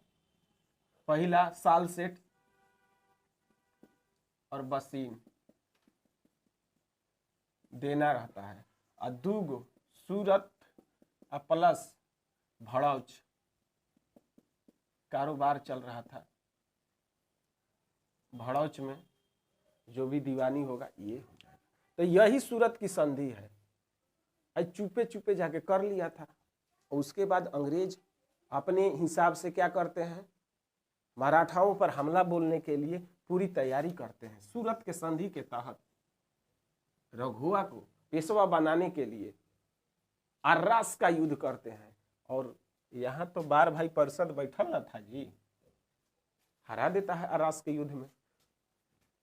[SPEAKER 1] पहला सालसेट और बसीन देना रहता है, और दूगो सूरत प्लस भड़ौच कारोबार चल रहा था। भड़ौच में जो भी दीवानी होगा ये हो जाएगा। तो यही सूरत की संधि है, चुपे चुपे जाके कर लिया था। उसके बाद अंग्रेज अपने हिसाब से क्या करते हैं, मराठाओं पर हमला बोलने के लिए पूरी तैयारी करते हैं। सूरत के संधि के तहत रघुआ को पेशवा बनाने के लिए अर्रास का युद्ध करते हैं। और यहाँ तो बार भाई परिषद बैठल न था जी, हरा देता है अर्रास के युद्ध में।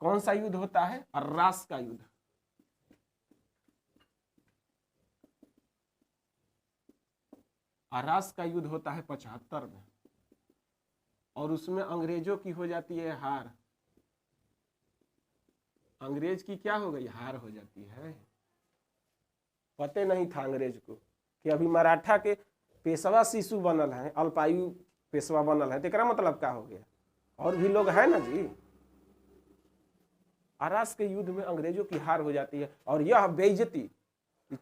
[SPEAKER 1] कौन सा युद्ध होता है? अर्रास का युद्ध। अर्रास का युद्ध होता है 75 में, और उसमें अंग्रेजों की हो जाती है हार। अंग्रेज की क्या हो गई, हार हो जाती है। पते नहीं था अंग्रेज को कि अभी मराठा के पेशवा शिशु बनल है, अल्पायु पेशवा बनल है, तो एकरा मतलब क्या हो गया, और भी लोग हैं ना जी। आरास के युद्ध में अंग्रेजों की हार हो जाती है, और यह बेइज्जती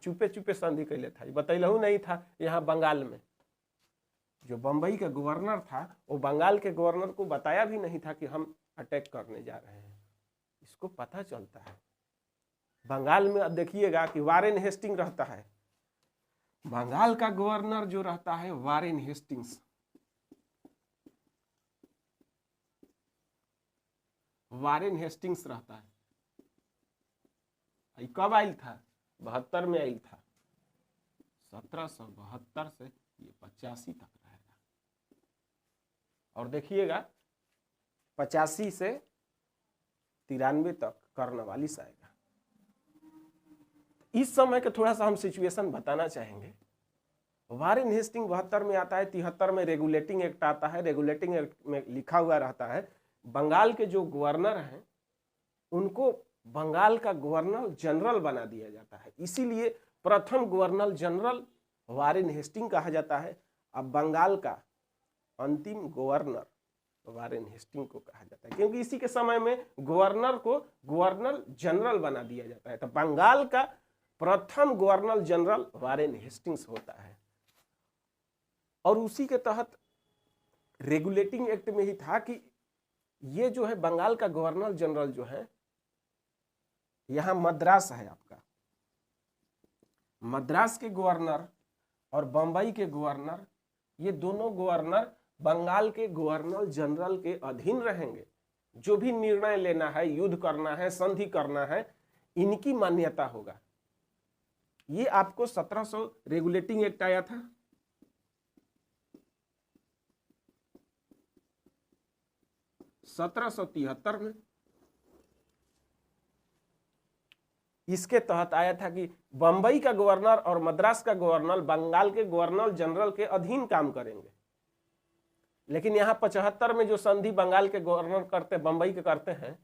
[SPEAKER 1] चुपे चुपे संधि कैले था, बतैलहू नहीं था। यहाँ बंगाल में जो बंबई का गवर्नर था, वो बंगाल के गवर्नर को बताया भी नहीं था कि हम अटैक करने जा रहे हैं। इसको पता चलता है बंगाल में। अब देखिएगा कि वारेन हेस्टिंग रहता है, बंगाल का गवर्नर जो रहता है वारेन हेस्टिंग्स, वारेन हेस्टिंग्स रहता है। कब आयल था, 72 में आयल था, 1772 से ये 85 तक रहेगा। और देखिएगा 85 से 93 तक कर्नवालिस आएगा। इस समय का थोड़ा सा हम सिचुएशन बताना चाहेंगे। वारेन हेस्टिंग 72 में आता है, 73 में रेगुलेटिंग एक्ट आता है। रेगुलेटिंग एक्ट में लिखा हुआ रहता है बंगाल के जो गवर्नर हैं उनको बंगाल का गवर्नर जनरल बना दिया जाता है, इसीलिए प्रथम गवर्नर जनरल वारेन हेस्टिंग कहा जाता है। अब बंगाल का अंतिम गवर्नर वारेन हेस्टिंग को कहा जाता है, क्योंकि इसी के समय में गवर्नर को गवर्नर जनरल बना दिया जाता है। तो बंगाल का प्रथम गवर्नर जनरल वारेन हेस्टिंग्स होता है। और उसी के तहत रेगुलेटिंग एक्ट में ही था कि ये जो है बंगाल का गवर्नर जनरल जो है, यहां मद्रास है आपका, मद्रास के गवर्नर और बंबई के गवर्नर, ये दोनों गवर्नर बंगाल के गवर्नर जनरल के अधीन रहेंगे। जो भी निर्णय लेना है, युद्ध करना है, संधि करना है, इनकी मान्यता होगा। ये आपको 1700 रेगुलेटिंग एक्ट आया था, 1773 में। इसके तहत आया था कि बंबई का गवर्नर और मद्रास का गवर्नर बंगाल के गवर्नर जनरल के अधीन काम करेंगे। लेकिन यहाँ 75 में जो संधि बंगाल के गवर्नर करते, बंबई के करते हैं,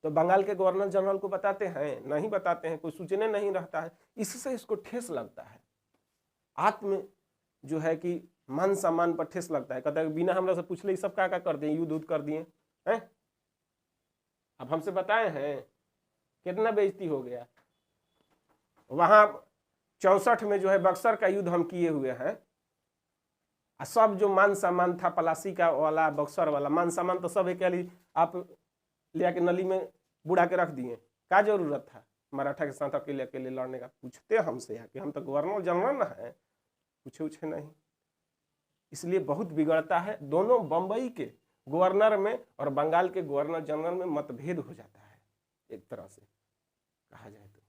[SPEAKER 1] तो बंगाल के गवर्नर जनरल को बताते हैं, नहीं बताते हैं, कोई सूचना नहीं रहता है। इससे इसको ठेस लगता है, आत्म जो है कि मान सम्मान पर ठेस लगता है। कहता है बिना हमरा से पूछले सब क्या कर दिए, युद्ध उद्ध कर दिए हैं। अब हमसे बताए हैं कितना बेइज्जती हो गया। वहां 64 में जो है बक्सर का युद्ध हम किए हुए हैं, सब जो मान सम्मान था पलासी का वाला, बक्सर वाला मान सम्मान तो सब एक आप ले आके नली में बुढ़ा के रख दिए। क्या जरूरत था मराठा के साथ अकेले अकेले लड़ने का? पूछते हमसे कि हम तो गवर्नर जनरल ना है, पूछे उछे नहीं। इसलिए बहुत बिगड़ता है। दोनों बंबई के गवर्नर में और बंगाल के गवर्नर जनरल में मतभेद हो जाता है एक तरह से कहा जाए तो।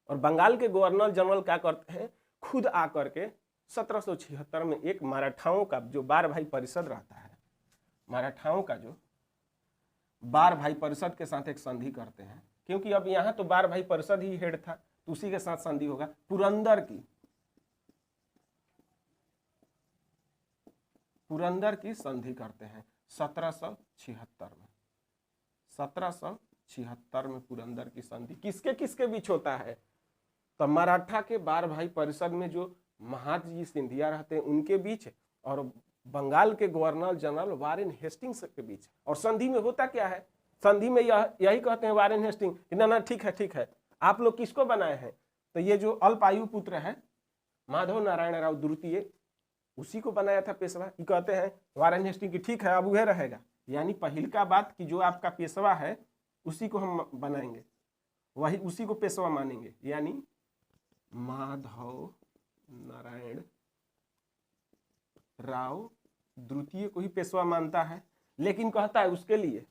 [SPEAKER 1] और बंगाल के गवर्नर जनरल क्या करते हैं, खुद आकर के 1776 में एक मराठाओं का जो 12 भाई परिषद रहता है, मराठाओं का जो 12 भाई परिषद के साथ एक संधि करते हैं। क्योंकि अब यहाँ तो 12 भाई परिषद ही हेड था, तो उसी के साथ संधि होगा। पुरंदर की संधि करते हैं 1776 में। 1776 में पुरंदर की संधि किसके किसके बीच होता है? तो मराठा के 12 भाई परिषद में जो महादजी सिंधिया रहते हैं उनके बीच, और बंगाल के गवर्नर जनरल वारेन हेस्टिंग्स के बीच। और संधि में होता क्या है, संधि में यही कहते हैं वारेन हेस्टिंग कि ना ठीक है, आप लोग किसको बनाए हैं? तो ये जो अल्पायु पुत्र है माधव नारायण राव द्वितीय, उसी को बनाया था पेशवा। कि कहते हैं वारेन हेस्टिंग की ठीक है अब वह रहेगा, यानी पहल का बात कि जो आपका पेशवा है उसी को हम बनाएंगे, वही उसी को पेशवा मानेंगे। यानी माधव नारायण राव द्वितीय को ही पेशवा मानता है। लेकिन कहता है उसके लिए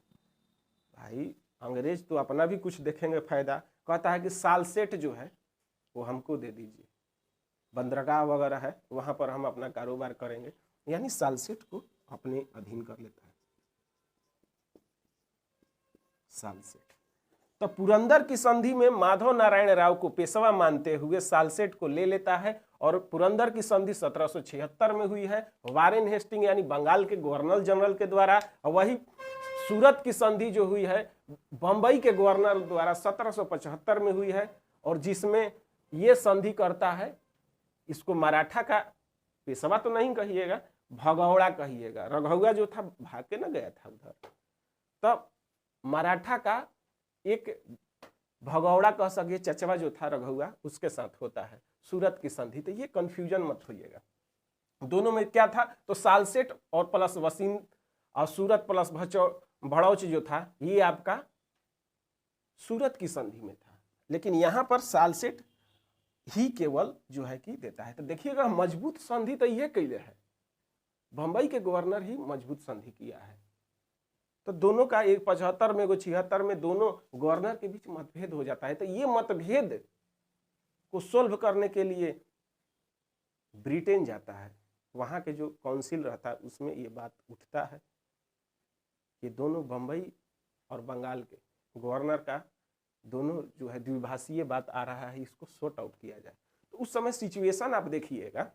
[SPEAKER 1] भाई अंग्रेज तो अपना भी कुछ देखेंगे फायदा। कहता है कि सालसेट जो है वो हमको दे दीजिए, बंदरगाह वगैरह है वहां पर हम अपना कारोबार करेंगे, यानी सालसेट को अपने अधीन कर लेता है सालसेट। तो पुरंदर की संधि में माधव नारायण राव को पेशवा मानते हुए सालसेट को ले लेता है। और पुरंदर की संधि 1776 में हुई है वारेन हेस्टिंग यानी बंगाल के गवर्नर जनरल के द्वारा। वही सूरत की संधि जो हुई है बंबई के गवर्नर द्वारा 1775 में हुई है, और जिसमें ये संधि करता है, इसको मराठा का पेशवा तो नहीं कहिएगा, भगौड़ा कहिएगा। रघुआ जो था भाग के ना गया था उधर, तब मराठा का एक भगौड़ा कह सके चचवा जो था रघुआ, उसके साथ होता है सूरत की संधि। तो ये कंफ्यूजन मत होइएगा, दोनों में क्या था, तो सालसेट और प्लस वसीन और सूरत प्लस भड़ौच जो था, ये आपका सूरत की संधि में था। लेकिन यहां पर सालसेट ही केवल जो है कि देता है। तो देखिएगा मजबूत संधि तो ये कैले है, बंबई के गवर्नर ही मजबूत संधि किया है। तो दोनों का एक 75 में, 76 में दोनों गवर्नर के बीच मतभेद हो जाता है। तो ये मतभेद को सोल्व करने के लिए ब्रिटेन जाता है, वहां के जो काउंसिल रहता है उसमें ये बात उठता है, ये दोनों बंबई और बंगाल के गवर्नर का दोनों जो है द्विभाषीय बात आ रहा है, इसको सॉर्ट आउट किया जाए। तो उस समय सिचुएशन आप देखिएगा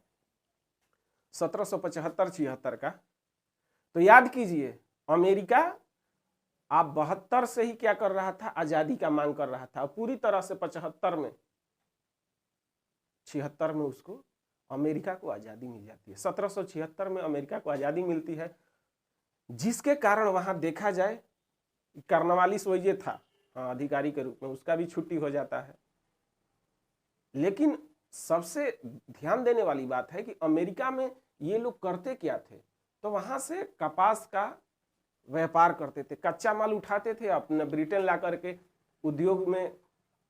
[SPEAKER 1] 1775-76 का। तो याद कीजिए अमेरिका आप 72 से ही क्या कर रहा था, आजादी का मांग कर रहा था, पूरी तरह से 75 में 76 में उसको अमेरिका को आजादी मिल जाती है। 1776 में अमेरिका को आजादी मिलती है, जिसके कारण वहां देखा जाए कर्नवालिस वही था अधिकारी के रूप में, उसका भी छुट्टी हो जाता है। लेकिन सबसे ध्यान देने वाली बात है कि अमेरिका में ये लोग करते क्या थे, तो वहां से कपास का व्यापार करते थे, कच्चा माल उठाते थे, अपने ब्रिटेन ला करके उद्योग में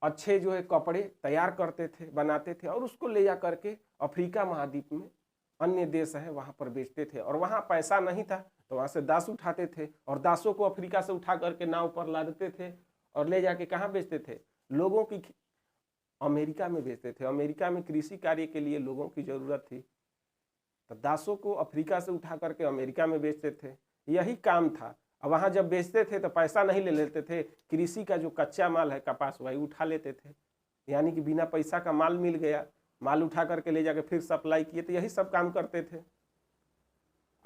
[SPEAKER 1] अच्छे जो है कपड़े तैयार करते थे, बनाते थे, और उसको ले जा करके अफ्रीका महाद्वीप में अन्य देश है वहां पर बेचते थे। और वहां पैसा नहीं था तो वहां से दास उठाते थे, और दासों को अफ्रीका से उठा करके नाव पर लादते थे और ले जाके कहाँ बेचते थे, लोगों की अमेरिका में बेचते थे। अमेरिका में कृषि कार्य के लिए लोगों की जरूरत थी, तो दासों को अफ्रीका से उठा करके अमेरिका में बेचते थे, यही काम था। अब वहां जब बेचते थे तो पैसा नहीं ले लेते थे, कृषि का जो कच्चा माल है कपास वही उठा लेते थे, यानी कि बिना पैसा का माल मिल गया, माल उठा करके ले जाके फिर सप्लाई किए, तो यही सब काम करते थे।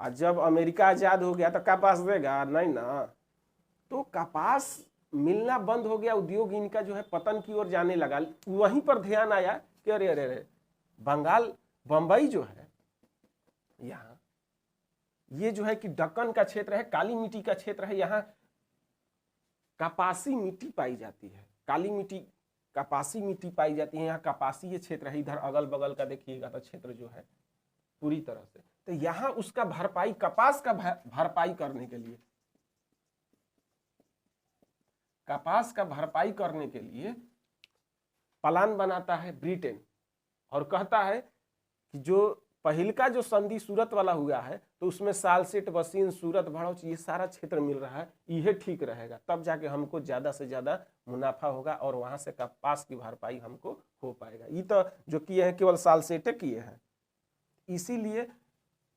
[SPEAKER 1] और जब अमेरिका आजाद हो गया तो कपास देगा नहीं ना, तो कपास मिलना बंद हो गया, उद्योग इनका जो है पतन की ओर जाने लगा। वहीं पर ध्यान आया कि अरे अरे अरे बंगाल बंबई जो है यहाँ ये जो है कि दक्कन का क्षेत्र है, काली मिट्टी का क्षेत्र है, यहाँ कपासी मिट्टी पाई जाती है, काली मिट्टी कपासी मिट्टी पाई जाती है, यहाँ कपासी ये क्षेत्र है। इधर अगल बगल का देखिएगा तो क्षेत्र जो है पूरी तरह से, तो यहाँ उसका भरपाई, कपास का भरपाई करने के लिए, कपास का भरपाई करने के लिए प्लान बनाता है ब्रिटेन, और कहता है कि जो पहल का जो संधि सूरत वाला हुआ है तो उसमें सालसेट, वसीन, सूरत, भड़ौच ये सारा क्षेत्र मिल रहा है, यह ठीक रहेगा, तब जाके हमको ज्यादा से ज्यादा मुनाफा होगा और वहां से कपास की भरपाई हमको हो पाएगा। ये तो जो किए हैं केवल सालसेटे किए हैं। इसीलिए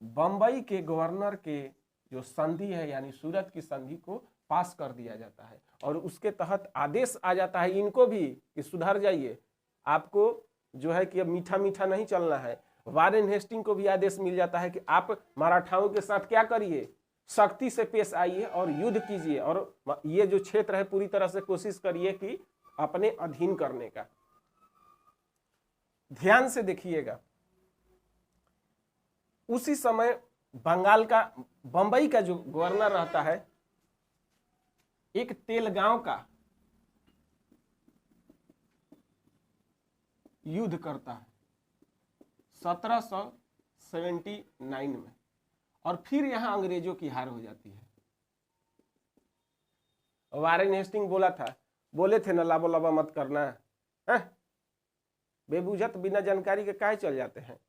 [SPEAKER 1] बंबई के गवर्नर के जो संधि है यानी सूरत की संधि को पास कर दिया जाता है, और उसके तहत आदेश आ जाता है इनको भी कि सुधर जाइए, आपको जो है कि अब मीठा मीठा नहीं चलना है। वारेन हेस्टिंग को भी आदेश मिल जाता है कि आप मराठाओं के साथ क्या करिए, सख्ती से पेश आइए और युद्ध कीजिए, और ये जो क्षेत्र है पूरी तरह से कोशिश करिए कि अपने अधीन करने का। ध्यान से देखिएगा उसी समय बंगाल का, बंबई का जो गवर्नर रहता है एक तेलगांव का युद्ध करता है 1779 में, और फिर यहां अंग्रेजों की हार हो जाती है। वारेन हेस्टिंग बोला था, बोले थे ना लाबो लाबा मत करना है, बेबुझत बिना जानकारी के काहे चल जाते हैं,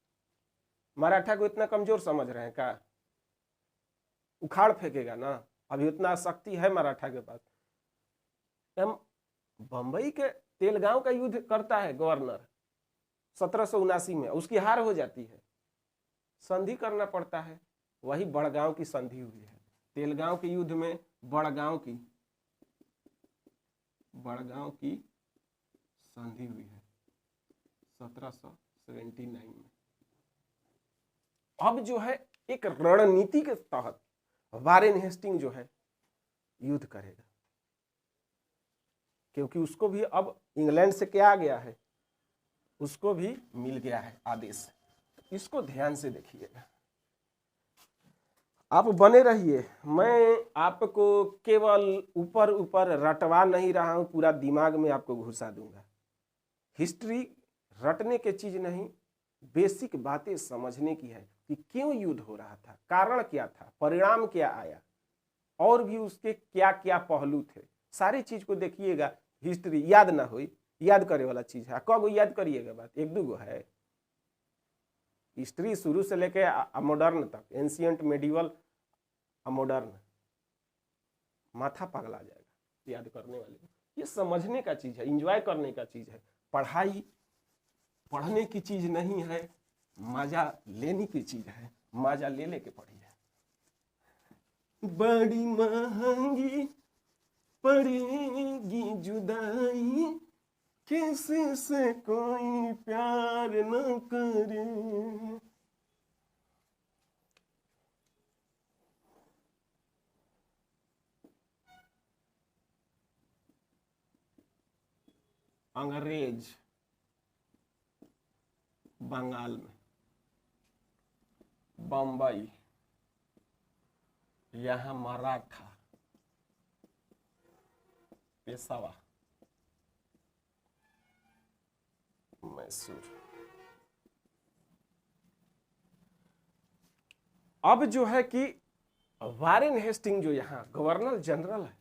[SPEAKER 1] मराठा को इतना कमजोर समझ रहे हैं का, उखाड़ फेंकेगा ना, अभी उतना शक्ति है मराठा के पास। हम बंबई के तेलगांव का युद्ध करता है गवर्नर 1779 में, उसकी हार हो जाती है, संधि करना पड़ता है, वही बड़गांव की संधि हुई है। तेलगांव के युद्ध में बड़गांव की संधि हुई है 1779 में। अब जो है एक रणनीति के तहत वारेन हेस्टिंग जो है युद्ध करेगा, क्योंकि उसको भी अब इंग्लैंड से क्या आ गया है, उसको भी मिल गया है आदेश। इसको ध्यान से देखिएगा, आप बने रहिए। मैं आपको केवल ऊपर ऊपर रटवा नहीं रहा हूं, पूरा दिमाग में आपको घुसा दूंगा। हिस्ट्री रटने की चीज नहीं, बेसिक बातें समझने की है कि क्यों युद्ध हो रहा था, कारण क्या था, परिणाम क्या आया, और भी उसके क्या क्या पहलू थे, सारी चीज को देखिएगा। हिस्ट्री याद ना हो, याद करे वाला चीज है, कब याद करिएगा बात, एक दो है। हिस्ट्री शुरू से लेके मॉडर्न तक, एंशियंट, मेडिवल, मॉडर्न, माथा पगला जाएगा याद करने वाले। ये समझने का चीज है, एंजॉय करने का चीज है। पढ़ाई पढ़ने की चीज नहीं है, मजा लेने की चीज है, मजा ले लेके पढ़िए। बड़ी महंगी पड़ेगी जुदाई, किसी से कोई प्यार न करे। अंग्रेज बंगाल में, बंबई, यहां मराठा, पेशवा, मैसूर। अब जो है कि वारेन हेस्टिंग जो यहां गवर्नर जनरल है,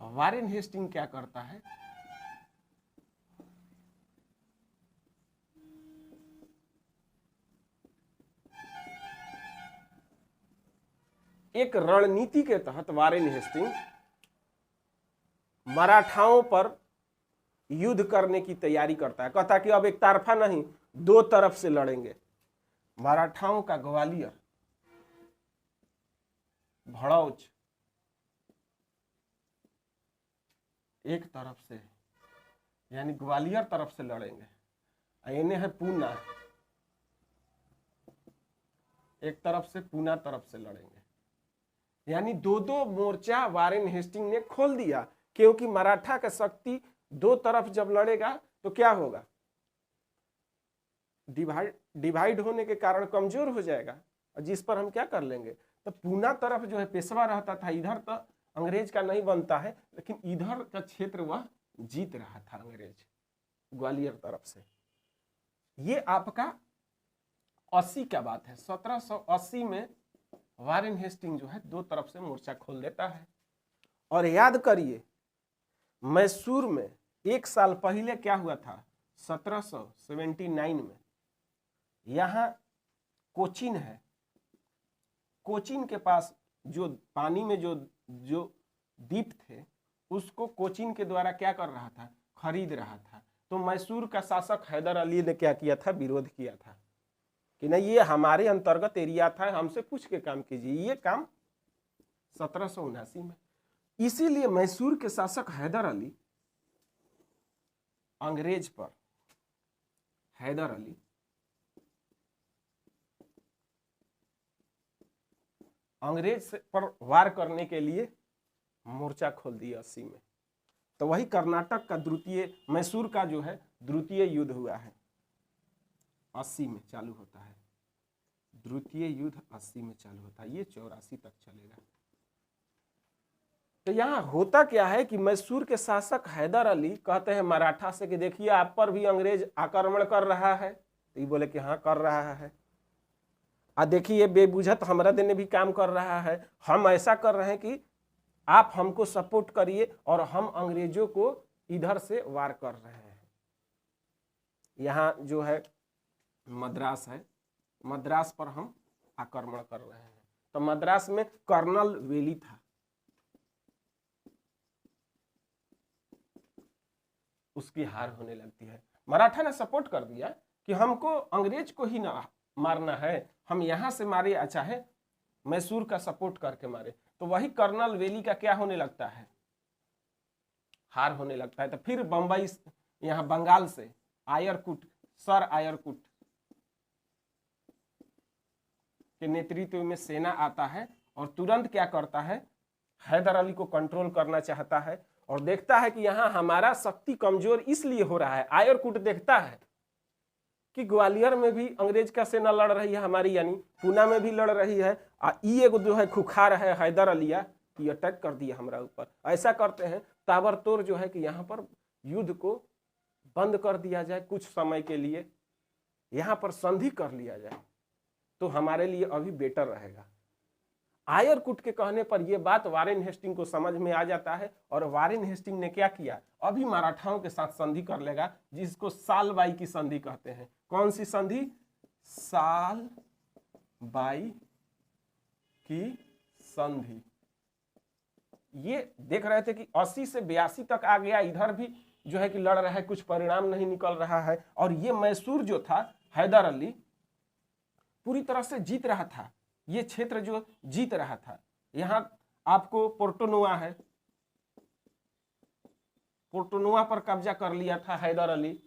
[SPEAKER 1] वारेन हेस्टिंग क्या करता है, एक रणनीति के तहत वारेन हेस्टिंग मराठाओं पर युद्ध करने की तैयारी करता है। कहता कि अब एक तरफा नहीं, दो तरफ से लड़ेंगे। मराठाओं का ग्वालियर, भड़ौच एक तरफ से, यानी ग्वालियर तरफ से लड़ेंगे। इन्हें है पूना, एक तरफ से पूना तरफ से लड़ेंगे। यानी दो दो मोर्चा वारेन हेस्टिंग ने खोल दिया, क्योंकि मराठा का शक्ति दो तरफ जब लड़ेगा तो क्या होगा, डिवाइड होने के कारण कमजोर हो जाएगा, और जिस पर हम क्या कर लेंगे। तो पूना तरफ जो है पेशवा रहता था, इधर तो अंग्रेज का नहीं बनता है, लेकिन इधर का क्षेत्र वह जीत रहा था अंग्रेज ग्वालियर तरफ से। ये आपका 80 का बात है। 1780 में वारेन हेस्टिंग जो है दो तरफ से मोर्चा खोल देता है। और याद करिए, मैसूर में एक साल पहले क्या हुआ था, 1779 में, यहां कोचीन है, कोचीन के पास जो पानी में जो द्वीप थे, उसको कोचीन के द्वारा क्या कर रहा था, खरीद रहा था। तो मैसूर का शासक हैदर अली ने क्या किया था, विरोध किया था कि नहीं, ये हमारे अंतर्गत एरिया था, हमसे पूछ के काम कीजिए। ये काम 1779 में। इसीलिए मैसूर के शासक हैदर अली अंग्रेज पर, हैदर अली अंग्रेज पर वार करने के लिए मोर्चा खोल दिया 80 में। तो वही कर्नाटक का द्वितीय, मैसूर का जो है द्वितीय युद्ध हुआ है, 80 में चालू होता है। द्वितीय युद्ध 80 में चालू होता है, ये 84 तक चलेगा। तो यहां होता क्या है कि मैसूर के शासक हैदर अली कहते हैं मराठा से कि देखिए आप पर भी अंग्रेज आक्रमण कर रहा है। तो ये बोले कि हाँ कर रहा है, देखिए बेबुझत हमरा देने भी काम कर रहा है। हम ऐसा कर रहे हैं कि आप हमको सपोर्ट करिए और हम अंग्रेजों को इधर से वार कर रहे हैं। यहाँ जो है मद्रास है, मद्रास पर हम आक्रमण कर रहे हैं। तो मद्रास में कर्नल वेली था, उसकी हार होने लगती है। मराठा ने सपोर्ट कर दिया कि हमको अंग्रेज को ही ना मारना है, हम यहां से मारे या चाहे मैसूर का सपोर्ट करके मारे। तो वही कर्नल वेली का क्या होने लगता है, हार होने लगता है। तो फिर बंबई, यहाँ बंगाल से आयरकुट, सर आयरकुट के नेतृत्व में सेना आता है और तुरंत क्या करता है, हैदर अली को कंट्रोल करना चाहता है और देखता है कि यहाँ हमारा शक्ति कमजोर इसलिए हो रहा है। आयरकुट देखता है कि ग्वालियर में भी अंग्रेज का सेना लड़ रही है हमारी, यानी पूना में भी लड़ रही है, ये एगो जो है खुखार है हैदर अलिया, ये अटैक कर दिया हमारा ऊपर। ऐसा करते हैं ताबड़तोड़ जो है कि यहाँ पर युद्ध को बंद कर दिया जाए, कुछ समय के लिए यहाँ पर संधि कर लिया जाए तो हमारे लिए अभी बेटर रहेगा। आयरकुट के कहने पर यह बात वारेन हेस्टिंग को समझ में आ जाता है और वारेन हेस्टिंग ने क्या किया, अभी मराठाओं के साथ संधि कर लेगा, जिसको सालबाई की संधि कहते हैं। कौन सी संधि? सालबाई की संधि। ये देख रहे थे कि 80 से 82 तक आ गया, इधर भी जो है कि लड़ रहा है, कुछ परिणाम नहीं निकल रहा है। और ये मैसूर जो था, हैदर अली पूरी तरह से जीत रहा था, ये क्षेत्र जो जीत रहा था। यहां आपको पोर्टोनुआ है, पोर्टोनुआ पर कब्जा कर लिया था हैदर अली।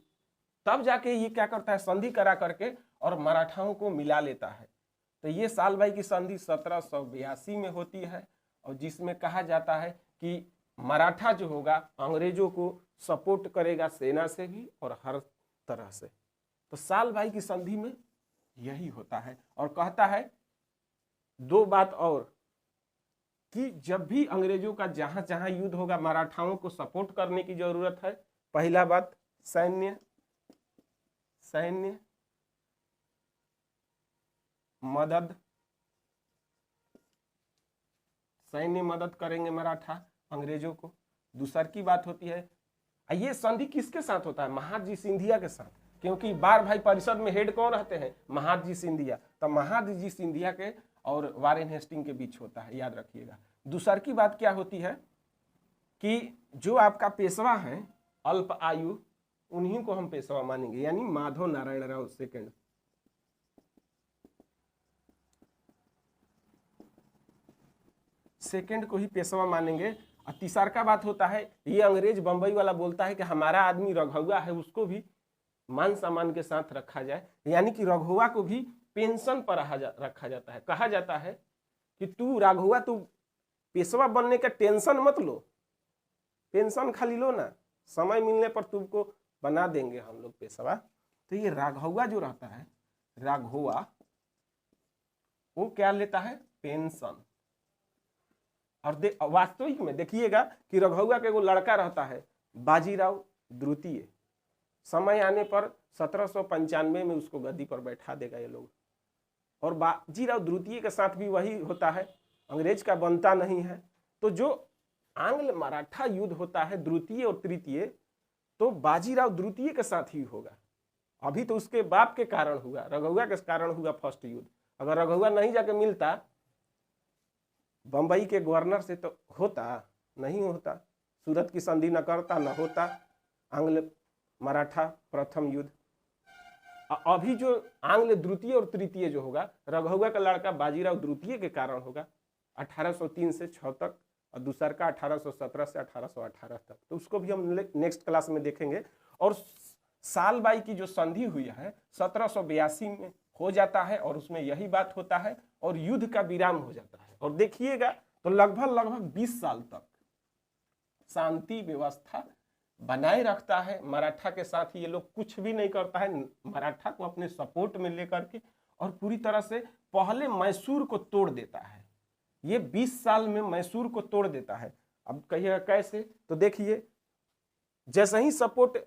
[SPEAKER 1] तब जाके ये क्या करता है, संधि करा करके और मराठाओं को मिला लेता है। तो ये सालबाई की संधि 1782 में होती है और जिसमें कहा जाता है कि मराठा जो होगा अंग्रेजों को सपोर्ट करेगा, सेना से भी और हर तरह से। तो सालबाई की संधि में यही होता है। और कहता है दो बात और, कि जब भी अंग्रेजों का जहां जहां युद्ध होगा मराठाओं को सपोर्ट करने की जरूरत है। पहला बात सैन्य मदद, सैन्य मदद करेंगे मराठा अंग्रेजों को। दूसर की बात होती है, ये संधि किसके साथ होता है? महादजी सिंधिया के साथ, क्योंकि बार भाई परिषद में हेड कौन रहते हैं? महादजी सिंधिया। तो महादजी सिंधिया के और वारेन हेस्टिंग के बीच होता है, याद रखिएगा। दूसर की बात क्या होती है कि जो आपका पेशवा है अल्प आयु, उन्हीं को हम पेशवा मानेंगे, यानी माधव नारायण राव सेकंड को ही पेशवा मानेंगे। और तीसर का बात होता है, ये अंग्रेज बंबई वाला बोलता है कि हमारा आदमी रघुआ है, उसको भी मान सम्मान के साथ रखा जाए, यानी कि रघुआ को भी पेंशन पर रखा जाता है। कहा जाता है कि तू राघुआ, तू पेशवा बनने का टेंशन मत लो, पेंशन खाली लो ना, समय मिलने पर तुमको बना देंगे हम लोग पेशवा। तो ये राघुआ जो रहता है, राघुआ वो क्या लेता है? पेंशन। और वास्तविक में देखिएगा कि रघुआ के वो लड़का रहता है बाजीराव द्वितीय, समय आने पर 1795 में उसको गद्दी पर बैठा देगा ये लोग। और बाजीराव द्वितीय के साथ भी वही होता है, अंग्रेज का बनता नहीं है। तो जो आंग्ल मराठा युद्ध होता है द्वितीय और तृतीय, तो बाजीराव द्वितीय के साथ ही होगा। अभी तो उसके बाप के कारण हुआ, रघुआ के कारण हुआ फर्स्ट युद्ध। अगर रघुआ नहीं जाके मिलता बंबई के गवर्नर से तो होता नहीं, होता सूरत की संधि न करता, न होता आंग्ल मराठा प्रथम युद्ध। अभी जो आंग्ल द्वितीय और तृतीय जो होगा, रघुआ का लड़का बाजीराव द्वितीय के कारण होगा 1803 से 6 तक, और दूसर का 1817 से 1818 तक। तो उसको भी हम नेक्स्ट क्लास में देखेंगे। और सालबाई की जो संधि हुई है 1782 में हो जाता है और उसमें यही बात होता है और युद्ध का विराम हो जाता है। और देखिएगा तो लगभग 20 साल तक शांति व्यवस्था बनाए रखता है। मराठा के साथ ये लोग कुछ भी नहीं करता है, मराठा को अपने सपोर्ट में लेकर के, और पूरी तरह से पहले मैसूर को तोड़ देता है। ये 20 साल में मैसूर को तोड़ देता है। अब कहिएगा कैसे? तो देखिए, जैसे ही सपोर्ट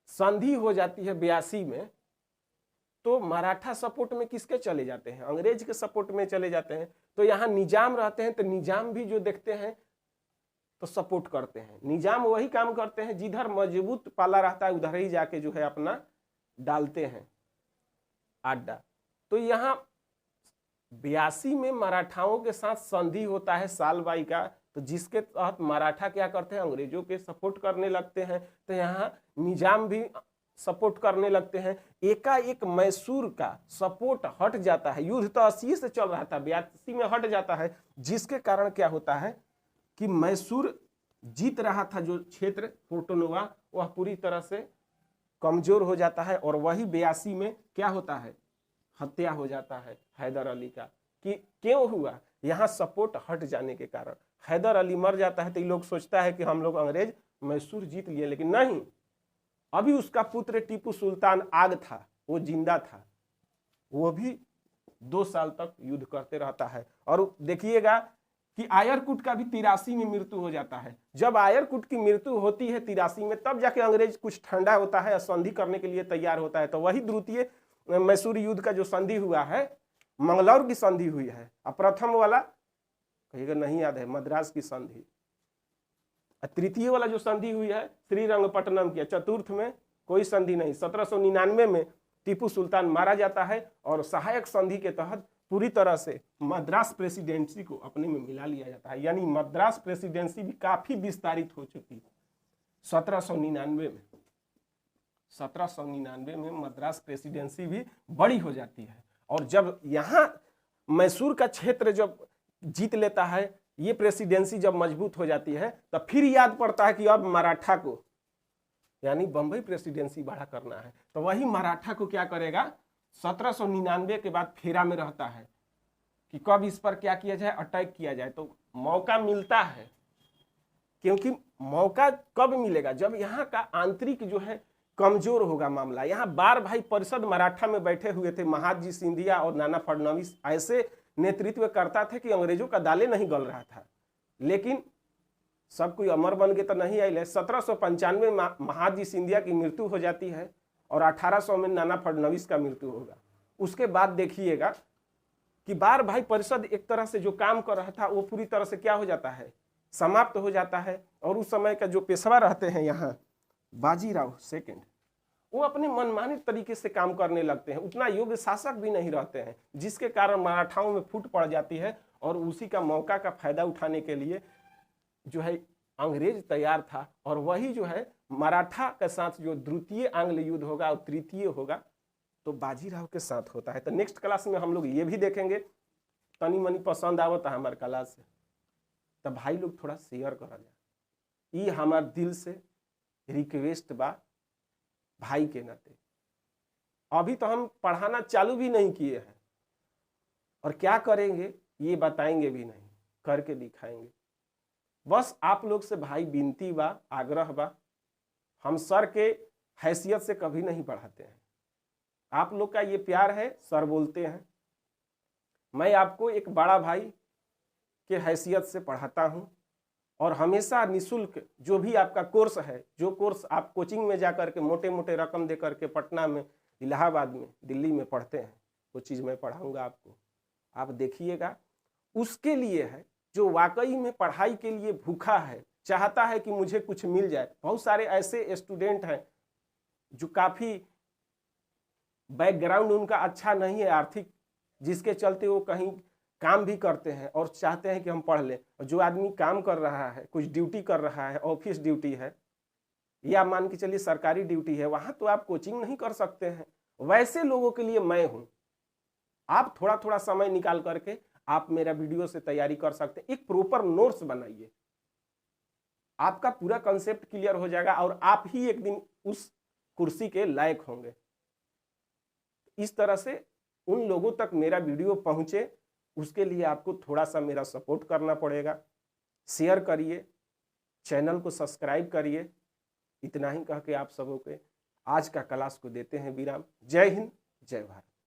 [SPEAKER 1] संधि हो जाती है 82 में, तो मराठा सपोर्ट में किसके चले जाते हैं? अंग्रेज के सपोर्ट में चले जाते हैं। तो यहाँ निजाम रहते हैं, तो निजाम भी जो देखते हैं तो सपोर्ट करते हैं। निजाम वही काम करते हैं, जिधर मजबूत पाला रहता है उधर ही जाके जो है अपना डालते हैं अड्डा। तो यहाँ 82 में मराठाओं के साथ संधि होता है सालबाई का, तो जिसके तहत मराठा क्या करते हैं? अंग्रेजों के सपोर्ट करने लगते हैं। तो यहाँ निजाम भी सपोर्ट करने लगते हैं। एकाएक मैसूर का सपोर्ट हट जाता है। युद्ध तो 80 से चल रहा था, 82 में हट जाता है, जिसके कारण क्या होता है कि मैसूर जीत रहा था जो क्षेत्र पोर्टोनुआ, वह पूरी तरह से कमजोर हो जाता है। और वही 82 में क्या होता है? हत्या हो जाता है हैदर अली का। कि क्यों हुआ? यहाँ सपोर्ट हट जाने के कारण। हैदर अली मर जाता है तो ये लोग सोचता है कि हम लोग अंग्रेज मैसूर जीत लिए, लेकिन नहीं, अभी उसका पुत्र टीपू सुल्तान आग था, वो जिंदा था, वो भी 2 साल तक युद्ध करते रहता है। और देखिएगा कि आयरकुट का भी 83 में मृत्यु हो जाता है। जब आयरकुट की मृत्यु होती है 83 में, तब जाके अंग्रेज कुछ ठंडा होता है, संधि करने के लिए तैयार होता है। तो वही द्वितीय मैसूर युद्ध का जो संधि हुआ है, मंगलौर की संधि हुई है। और प्रथम वाला कहिएगा नहीं याद है, मद्रास की संधि। तृतीय वाला जो संधि हुई है श्रीरंगपट्टनम की। चतुर्थ में कोई संधि नहीं। 1799 में टीपू सुल्तान मारा जाता है और सहायक संधि के तहत पूरी तरह से मद्रास प्रेसिडेंसी को अपने में मिला लिया जाता है। यानी मद्रास प्रेसिडेंसी भी काफी विस्तारित हो चुकी है 1799 में। 1799 में मद्रास प्रेसिडेंसी भी बड़ी हो जाती है। और जब यहाँ मैसूर का क्षेत्र जब जीत लेता है, ये प्रेसिडेंसी जब मजबूत हो जाती है, तो फिर याद पड़ता है कि अब मराठा को, यानी बंबई प्रेसिडेंसी बड़ा करना है। तो वही मराठा को क्या करेगा, 1799 के बाद फेरा में रहता है कि कब इस पर क्या किया जाए, अटैक किया जाए। तो मौका मिलता है, क्योंकि मौका कब मिलेगा, जब यहाँ का आंतरिक जो है कमजोर होगा मामला। यहाँ बार भाई परिषद मराठा में बैठे हुए थे, महादजी सिंधिया और नाना फडणवीस ऐसे नेतृत्व करता थे कि अंग्रेजों का दाले नहीं गल रहा था। लेकिन सब कोई अमर बन के तो नहीं आए। 1795 में महादजी सिंधिया की मृत्यु हो जाती है और 1800 में नाना फडणवीस का मृत्यु होगा। उसके बाद देखिएगा कि बार भाई परिषद एक तरह से जो काम कर रहा था वो पूरी तरह से क्या हो जाता है, समाप्त हो जाता है। और उस समय का जो पेशवा रहते हैं यहाँ बाजीराव सेकंड, वो अपने मनमाने तरीके से काम करने लगते हैं, उतना योग्य शासक भी नहीं रहते हैं, जिसके कारण मराठाओं में फूट पड़ जाती है। और उसी का मौका का फायदा उठाने के लिए जो है अंग्रेज तैयार था। और वही जो है मराठा के साथ जो द्वितीय आंग्ल युद्ध होगा और तृतीय होगा तो बाजीराव के साथ होता है। तो नेक्स्ट क्लास में हम लोग ये भी देखेंगे। तनी मनी पसंद आवता है हमारे क्लास से, तो भाई लोग थोड़ा शेयर करा जाए, ये हमार दिल से रिक्वेस्ट बा भाई के नाते। अभी तो हम पढ़ाना चालू भी नहीं किए हैं, और क्या करेंगे ये बताएंगे भी नहीं, करके दिखाएंगे। बस आप लोग से भाई विनती बा, आग्रह बा, हम सर के हैसियत से कभी नहीं पढ़ाते हैं। आप लोग का ये प्यार है, सर बोलते हैं। मैं आपको एक बड़ा भाई के हैसियत से पढ़ाता हूँ, और हमेशा निःशुल्क जो भी आपका कोर्स है, जो कोर्स आप कोचिंग में जा करके मोटे मोटे रकम दे करके पटना में, इलाहाबाद में, दिल्ली में पढ़ते हैं, वो चीज़ मैं पढ़ाऊँगा आपको। आप देखिएगा, उसके लिए है जो वाकई में पढ़ाई के लिए भूखा है, चाहता है कि मुझे कुछ मिल जाए। बहुत सारे ऐसे स्टूडेंट हैं जो काफ़ी बैकग्राउंड उनका अच्छा नहीं है आर्थिक, जिसके चलते वो कहीं काम भी करते हैं और चाहते हैं कि हम पढ़ लें। और जो आदमी काम कर रहा है, कुछ ड्यूटी कर रहा है, ऑफिस ड्यूटी है या मान के चलिए सरकारी ड्यूटी है, वहाँ तो आप कोचिंग नहीं कर सकते हैं। वैसे लोगों के लिए मैं हूँ। आप थोड़ा थोड़ा समय निकाल करके आप मेरा वीडियो से तैयारी कर सकते हैं। एक प्रॉपर नोट्स बनाइए, आपका पूरा कंसेप्ट क्लियर हो जाएगा और आप ही एक दिन उस कुर्सी के लायक होंगे। इस तरह से उन लोगों तक मेरा वीडियो पहुंचे, उसके लिए आपको थोड़ा सा मेरा सपोर्ट करना पड़ेगा। शेयर करिए, चैनल को सब्सक्राइब करिए। इतना ही कह के आप सबों के आज का क्लास को देते हैं विराम। जय हिंद, जय भारत।